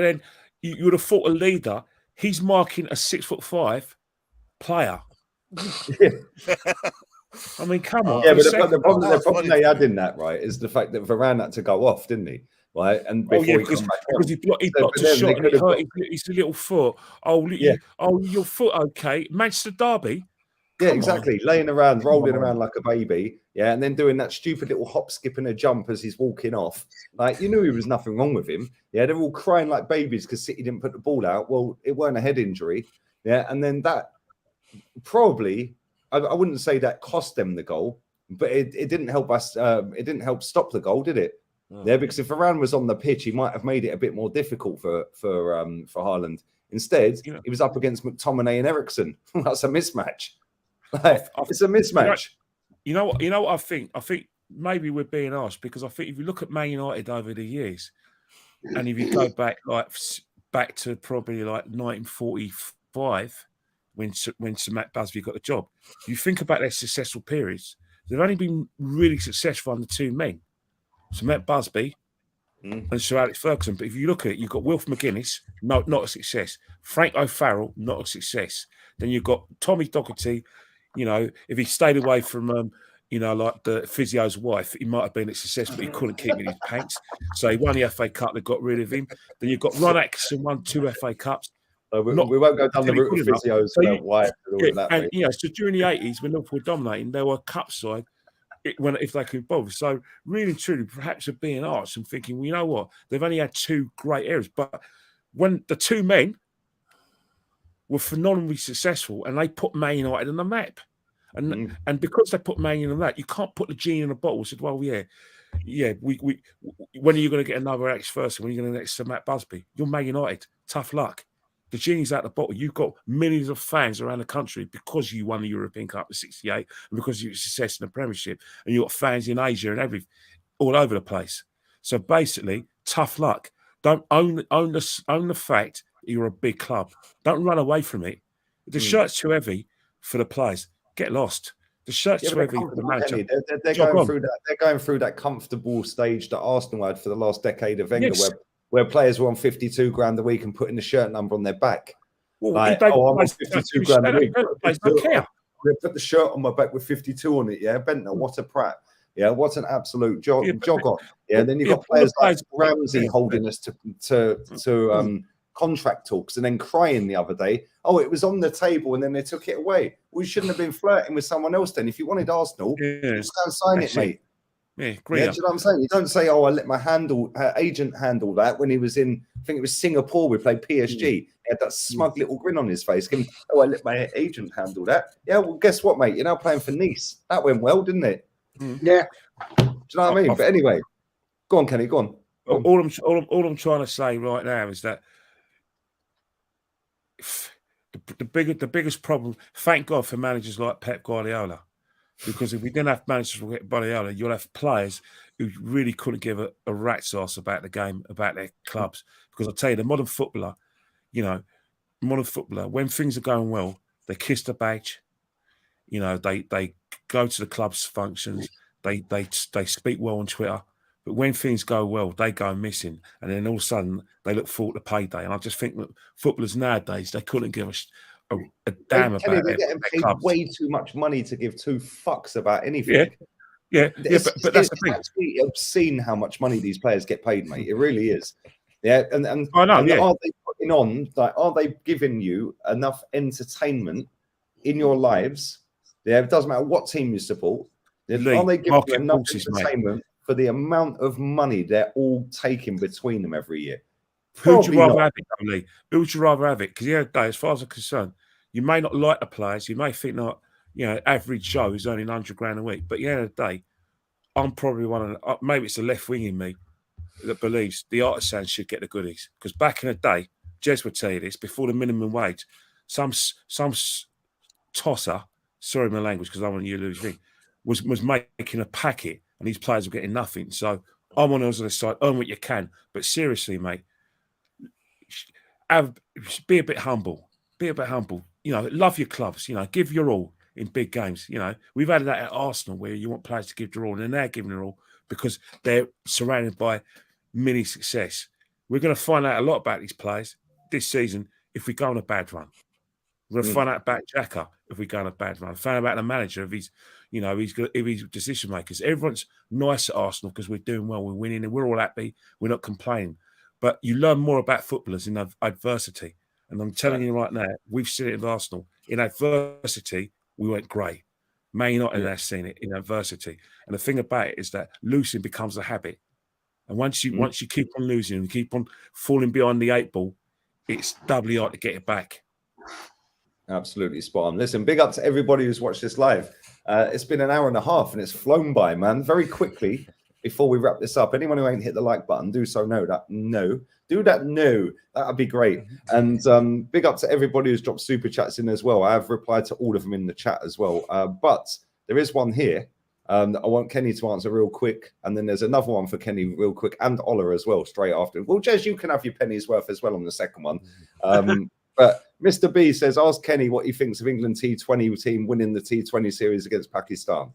then you would have thought a leader. He's marking a 6'5" player. I mean, come on. Yeah, but the problem they had in that, right, is the fact that Varane had to go off, didn't he? Right, and because he blocked a shot and it hurt his little foot. Your foot, okay? Manchester Derby. Yeah, exactly. Laying around, rolling around like a baby. Yeah, and then doing that stupid little hop, skip, and a jump as he's walking off. Like, you knew there was nothing wrong with him. Yeah, they're all crying like babies because City didn't put the ball out. Well, it weren't a head injury. Yeah, and then that probably, I wouldn't say that cost them the goal, but it didn't help us. It didn't help stop the goal, did it? Yeah, because if Varane was on the pitch, he might have made it a bit more difficult for Haaland. Instead, he was up against McTominay and Eriksen. That's a mismatch. It's a mismatch. You know what I think? I think maybe we're being asked because I think if you look at Man United over the years, and if you go back to probably like 1945 when Sir Matt Busby got the job, you think about their successful periods. They've only been really successful under 2 men, Sir Matt Busby and Sir Alex Ferguson. But if you look at it, you've got Wilf McGuinness, not a success. Frank O'Farrell, not a success. Then you've got Tommy Docherty. You know, if he stayed away from, like the physio's wife, he might have been a success, but he couldn't keep in his pants. So he won the FA Cup. They got rid of him. Then you've got Ron Atkinson, won 2 FA Cups. We won't go down the route of physio's wife. So during the 80s, when Liverpool were dominating, they were a cup side if they could both. So really and truly, perhaps of being asked and thinking, well, you know what? They've only had 2 great eras. But when the 2 men were phenomenally successful, and they put Man United on the map. And because they put Man United on that, you can't put the genie in a bottle and said, well, we when are you going to get another Alex Ferguson? When are you going to get Sir Matt Busby? You're Man United. Tough luck. The genie's out the bottle. You've got millions of fans around the country because you won the European Cup in '68 and because you were success in the Premiership, and you've got fans in Asia and all over the place. So basically, tough luck. Don't own the fact you're a big club. Don't run away from it. The shirt's too heavy for the players. Get lost. The shirt's too heavy for the manager. They're going through that comfortable stage that Arsenal had for the last decade of Wenger, where players were on 52 grand a week and putting the shirt number on their back. Well, Like, they- oh, I'm on they- 52 grand a week. They don't care. Put the shirt on my back with 52 on it. Yeah, Bentner, what a prat. Yeah, what an absolute jog on. Yeah, and then you've got players like Ramsey holding us to contract talks and then crying the other day. Oh, it was on the table and then they took it away. We shouldn't have been flirting with someone else then. If you wanted Arsenal, just go and sign it, mate. Yeah, agree. Yeah, do you know what I'm saying? You don't say, "Oh, I let my agent handle that." When he was in, I think it was Singapore, we played PSG. He had that smug little grin on his face. Oh, I let my agent handle that. Yeah, well, guess what, mate? You're now playing for Nice. That went well, didn't it? Yeah. Do you know what I mean? But anyway, go on, Kenny. Go on. All I'm trying to say right now is that the biggest problem. Thank God for managers like Pep Guardiola. Because if we didn't have managers like Guardiola, you'll have players who really couldn't give a rat's ass about the game, about their clubs. Because I'll tell you, the modern footballer, when things are going well, they kiss the badge. They go to the club's functions. They speak well on Twitter. But when things go well, they go missing. And then all of a sudden, they look forward to payday. And I just think that footballers nowadays, they couldn't give a damn Kenny, about they're getting paid clubs. way too much money to give two fucks about anything. Yeah, but that's the thing. It's absolutely obscene how much money these players get paid, mate. It really is. Yeah, and I know. and Yeah, are they putting on? Like, are they giving you enough entertainment in your lives? Yeah, it doesn't matter what team you support. Are they giving you enough entertainment for the amount of money they're all taking between them every year? Who would you rather have it, Lee? Who would you rather have it? Because the other day, as far as I'm concerned, you may not like the players. You may think not, average Joe is earning 100 grand a week. But at the end of the day, I'm probably one of maybe it's the left wing in me that believes the artisans should get the goodies. Because back in the day, Jez would tell you this, before the minimum wage, some tosser, sorry my language because I don't want you to lose me, was making a packet and these players were getting nothing. So I'm on the other side, earn what you can. But seriously, mate, be a bit humble. Be a bit humble. Love your clubs. Give your all in big games. We've had that at Arsenal where you want players to give their all, and they're giving their all because they're surrounded by mini success. We're going to find out a lot about these players this season if we go on a bad run. We're going to find out about Xhaka if we go on a bad run. Find out about the manager if he's decision makers. Everyone's nice at Arsenal because we're doing well, we're winning, and we're all happy. We're not complaining. But you learn more about footballers in adversity. And I'm telling you right now, we've seen it at Arsenal. In adversity, we went grey. Man United have seen it in adversity. And the thing about it is that losing becomes a habit. And once you keep on losing and keep on falling behind the 8 ball, it's doubly hard to get it back. Absolutely spot on. Listen, big up to everybody who's watched this live. It's been an hour and a half and it's flown by, man, very quickly. Before we wrap this up, anyone who ain't hit the like button, do so now. That'd be great. And big up to everybody who's dropped super chats in as well. I have replied to all of them in the chat as well. But there is one here that I want Kenny to answer real quick. And then there's another one for Kenny real quick and Ola as well, straight after. Well, Jez, you can have your penny's worth as well on the second one. But Mr. B says, ask Kenny what he thinks of England T20 team winning the T20 series against Pakistan.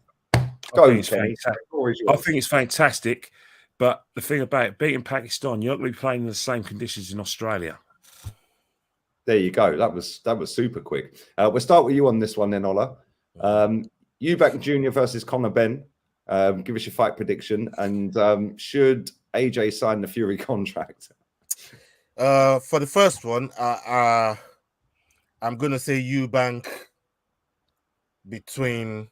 I think it's fantastic, but the thing about it, beating Pakistan, you're not going to be playing in the same conditions in Australia. There you go. That was super quick. We'll start with you on this one then, Ola. Eubank Jr. versus Conor Ben. Give us your fight prediction, and should AJ sign the Fury contract? For the first one, I'm going to say Eubank between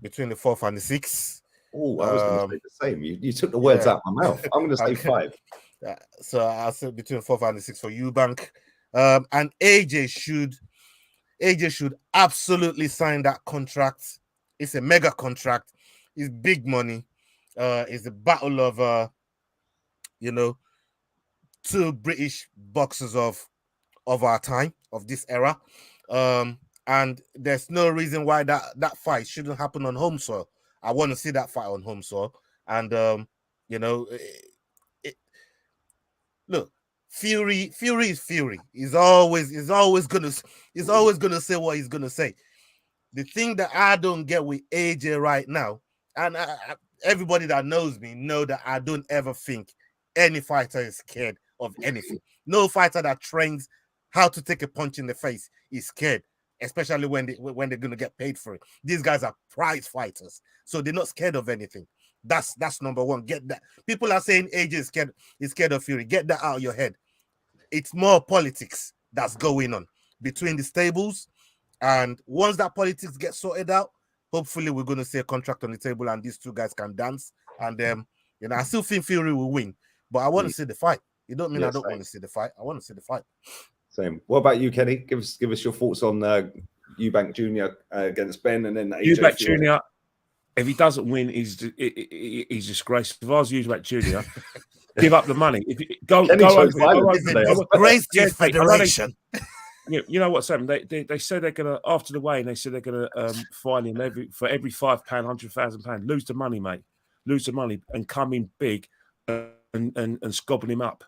the 4th and the 6th. Oh, I was going to say the same. You took the words out of my mouth. I'm going to say 5. So I'll say between the 4th and the 6th for Eubank. And AJ should absolutely sign that contract. It's a mega contract. It's big money. It's a battle of, 2 British boxers of our time, of this era. And there's no reason why that fight shouldn't happen on home soil. I want to see that fight on home soil. And, look, Fury is Fury. He's always gonna say what he's gonna say. The thing that I don't get with AJ right now, and everybody that knows me know that I don't ever think any fighter is scared of anything. No fighter that trains how to take a punch in the face is scared, especially when they're going to get paid for it. These guys are prize fighters, so they're not scared of anything. That's number one. Get that. People are saying AJ is scared of Fury. Get that out of your head. It's more politics that's going on between the stables, and once that politics gets sorted out, hopefully we're going to see a contract on the table and these two guys can dance. And I still think Fury will win, but I want to see the fight. It don't mean I don't want to see the fight. I want to see the fight. Same. What about you, Kenny? Give us your thoughts on Eubank Jr. Against Ben, and then Eubank Jr. If he doesn't win, he's disgraced. If I was Eubank Jr., give up the money. If you, go Grace Federation. You know what's happened? They said they're gonna, after the weigh-in, they said they're gonna fine him for every £5, £100,000. Lose the money, mate. Lose the money and come in big and gobble him up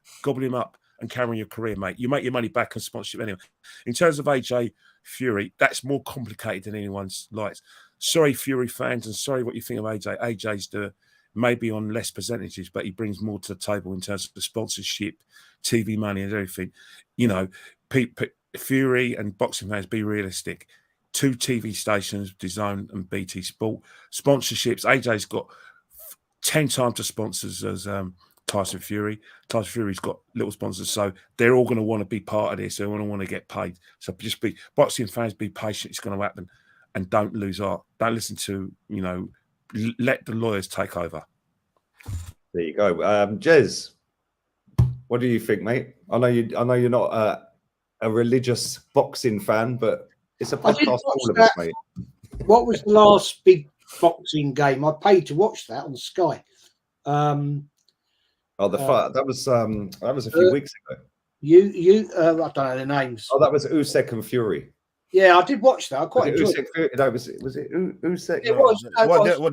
and carry your career, mate. You make your money back on sponsorship anyway. In terms of AJ Fury, that's more complicated than anyone's likes. Sorry, Fury fans, and sorry what you think of AJ. AJ's maybe on less percentages, but he brings more to the table in terms of the sponsorship, TV money, and everything. You know, Fury and boxing fans, be realistic. 2 TV stations, DAZN and BT Sport. Sponsorships, AJ's got 10 times the sponsors as Tyson Fury. Tyson Fury's got little sponsors, so they're all going to want to be part of this. They're going to want to get paid. So just boxing fans, be patient. It's going to happen, and don't lose heart. Don't listen to, let the lawyers take over. There you go. Jez, what do you think, mate? I know you're not a religious boxing fan, but it's a podcast for all of us, mate. What was the last big boxing game? I paid to watch that on Sky. The fight that was a few weeks ago. I don't know the names. Oh, that was Usyk and Fury. Yeah, I did watch that. I quite enjoyed it. No, was it Usyk? It was.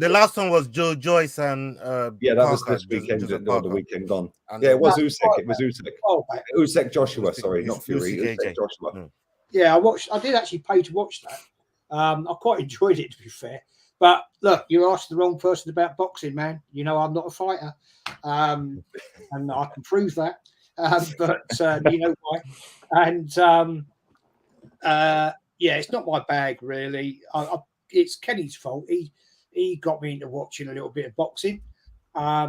The last one was Joe Joyce and yeah, that was this weekend. The weekend gone. Yeah, it was Usyk. It was Usyk. Oh, Usyk Joshua. Sorry, not Fury. Usyk Joshua. Yeah, I did actually pay to watch that. I quite enjoyed it, to be fair. But look, you asked the wrong person about boxing, man. You know I'm not a fighter, and I can prove that. But you know why? And yeah, it's not my bag really. It's Kenny's fault. He got me into watching a little bit of boxing. I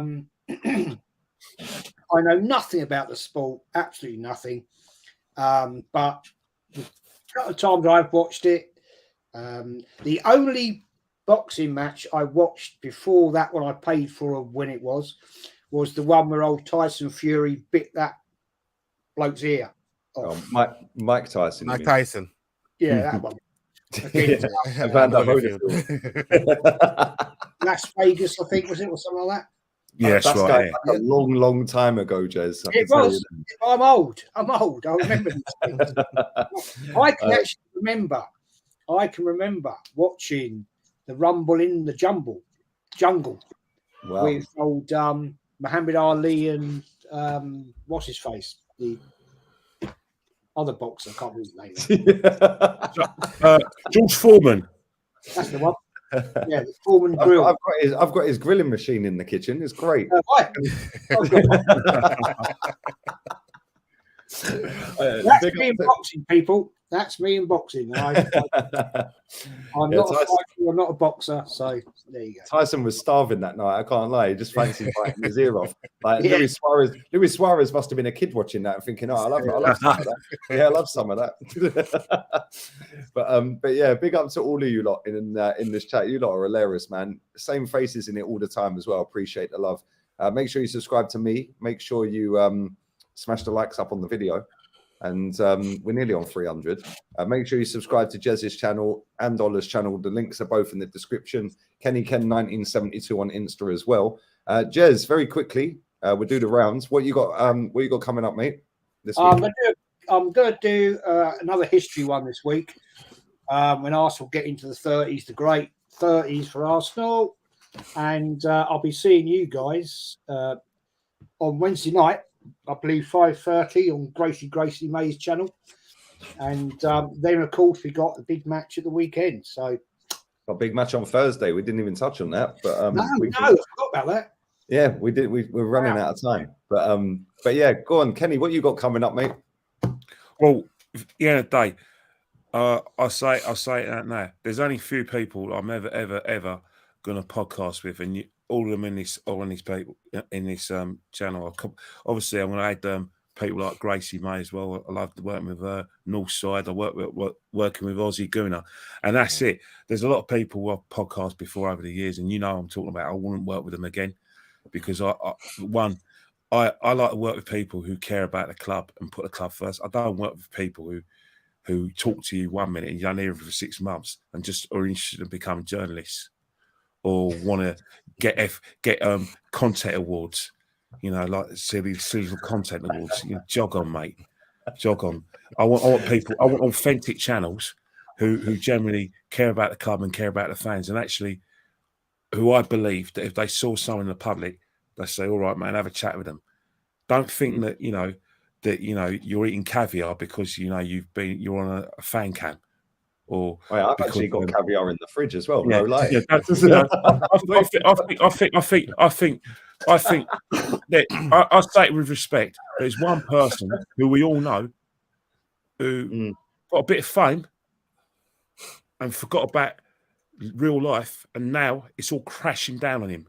know nothing about the sport, absolutely nothing. But the couple of times I've watched it, the only boxing match I watched before that one I paid for when it was the one where old Tyson Fury bit that bloke's ear off. Mike Tyson. Mike Tyson. Yeah, that one. Las Vegas, I think, was it, or something like that? Yeah, that's right. Like a long time ago, Jez. It was. I'm old. I remember these things. I can actually remember. I can remember watching the Rumble in the Jungle with old Muhammad Ali and what's his face, the other boxer. I can't remember his name. George Foreman. That's the one. Yeah, the Foreman grill. I've got his grilling machine in the kitchen. It's great. That's me in boxing, people. That's me in boxing. I'm not a fighter, I'm not a boxer, so there you go. Tyson was starving that night. I can't lie. He just fancied biting his ear off. Like Luis Suarez must have been a kid watching that and thinking, "Oh, I love some of that." Yeah, I love some of that. But yeah, big up to all of you lot in this chat. You lot are hilarious, man. Same faces in it all the time as well. Appreciate the love. Make sure you subscribe to me. Make sure you smash the likes up on the video. And we're nearly on 300. Make sure you subscribe to JEZ'S channel and OLA'S channel. The links are both in the description. Kenny Ken 1972 on Insta as well. Jez, very quickly, we'll do the rounds. What you got coming up, mate? This week? I'm going to do another history one this week. When Arsenal get into the 30s, the great 30s for Arsenal. And I'll be seeing you guys on Wednesday night. I believe 5:30 on Gracie May's channel, and then of course we got the big match at the weekend. So a big match on Thursday. We didn't even touch on that, but I forgot about that. Yeah, we did. We're running out of time, but yeah, go on, Kenny. What you got coming up, mate? Well, at the end of the day, I'll say it out now. There's only few people I'm ever going to podcast with, and all of them in this people in this channel. Obviously, I'm going to add people like Gracie May as well. I love working with her. Northside, I working with Aussie Gooner, and that's it. There's a lot of people I've podcast before over the years, and I'm talking about. I wouldn't work with them again because I like to work with people who care about the club and put the club first. I don't work with people who talk to you 1 minute and you don't hear them for 6 months and just are interested in becoming journalists or want to get content awards, like silly content awards. Jog on, mate. Jog on. I want people. I want authentic channels who generally care about the club and care about the fans, and actually, who I believe that if they saw someone in the public, they say, "All right, man, have a chat with them." Don't think that you're eating caviar because you're on a fan cam, or I've actually got caviar in the fridge as well. Yeah, No lie. yeah, I think that I say it with respect. There's one person who we all know who got a bit of fame and forgot about real life, and now it's all crashing down on him.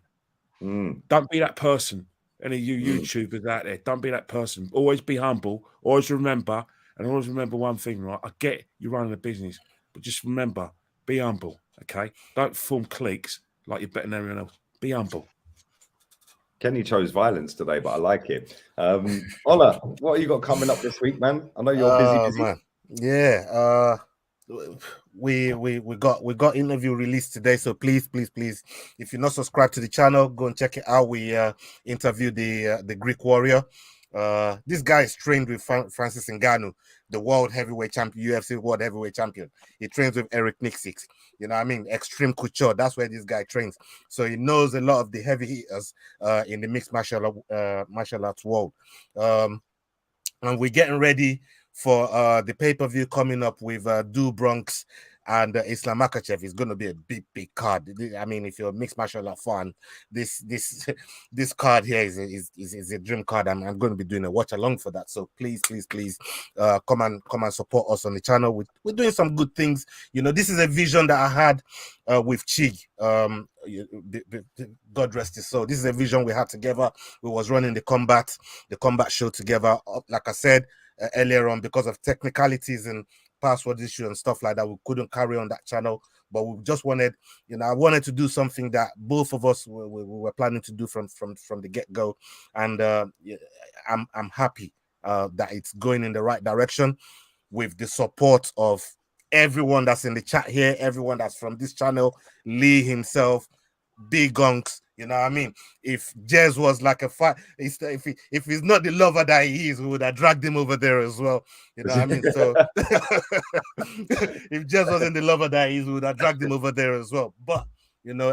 Don't be that person. Any of you YouTubers out there, don't be that person. Always be humble. Always remember one thing, right? I get you running a business, but just remember, be humble, okay? Don't form cliques like you're better than everyone else. Be humble. Kenny chose violence today, but I like it. Ola, what have you got coming up this week, man? I know you're busy. Man. Yeah. We got interview released today, so please, if you're not subscribed to the channel, go and check it out. We interviewed the Greek warrior. This guy is trained with Francis Ngannou, the world heavyweight champion, UFC world heavyweight champion. He trains with Eric Nixick. Extreme couture. That's where this guy trains. So he knows a lot of the heavy hitters in the mixed martial arts world. And we're getting ready for the pay-per-view coming up with Do Bronx and Islam Makhachev. Is going to be a big card. I mean, if you're a mixed martial art fan, this card here is a dream card. I'm going to be doing a watch along for that. So please, come and support us on the channel. We're doing some good things. This is a vision that I had with Chig. God rest his soul. This is a vision we had together. We was running the combat show together. Like I said earlier on, because of technicalities and password issue and stuff like that, we couldn't carry on that channel, but we just wanted, I wanted to do something that both of us were planning to do from the get-go, and I'm happy that it's going in the right direction with the support of everyone that's in the chat here, everyone that's from this channel, Lee himself, Big Gunks. If JEZ'S was like a fight, if he's not the lover that he is, we would have dragged him over there as well. So if JEZ'S wasn't the lover that he is, we would have dragged him over there as well. But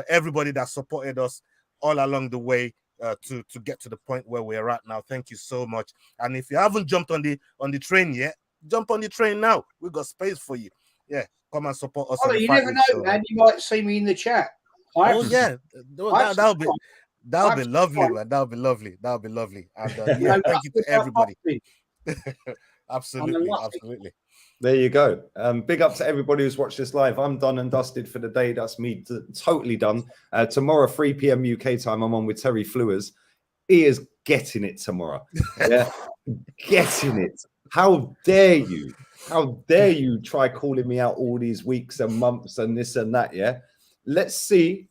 everybody that supported us all along the way to get to the point where we're at now, thank you so much. And if you haven't jumped on the train yet, jump on the train now. We've got space for you. Yeah, come and support us. You never know, man. You might see me in the chat. Yeah, that'll be lovely, man. That'll be lovely. And thank you to everybody. Absolutely. There you go. Big up to everybody who's watched this live. I'm done and dusted for the day. That's me totally done. Tomorrow, 3 p.m. UK time, I'm on with Terry Flewers. He is getting it tomorrow. Yeah, getting it. How dare you? How dare you try calling me out all these weeks and months and this and that? Yeah. Let's see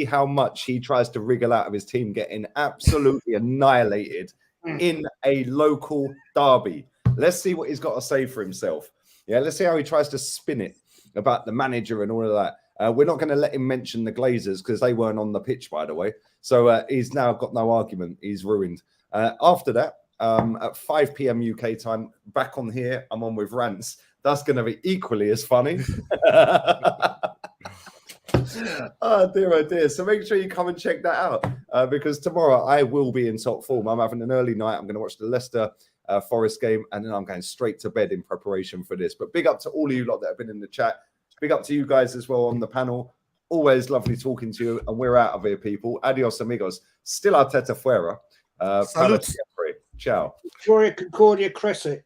how much he tries to wriggle out of his team getting absolutely annihilated in a local derby. Let's see what he's got to say for himself. Yeah, let's see how he tries to spin it about the manager and all of that. We're not going to let him mention the Glazers because they weren't on the pitch, by the way. So he's now got no argument. He's ruined. After that, at 5 p.m. UK time, back on here, I'm on with Rants. That's going to be equally as funny. Oh dear. So make sure you come and check that out because tomorrow I will be in top form. I'm having an early night. I'm going to watch the Leicester Forest game, and then I'm going straight to bed in preparation for this. But big up to all of you lot that have been in the chat. Big up to you guys as well on the panel. Always lovely talking to you. And we're out of here, people. Adios, amigos. Still Arteta fuera. Salute. Ciao. Victoria Concordia Crescent.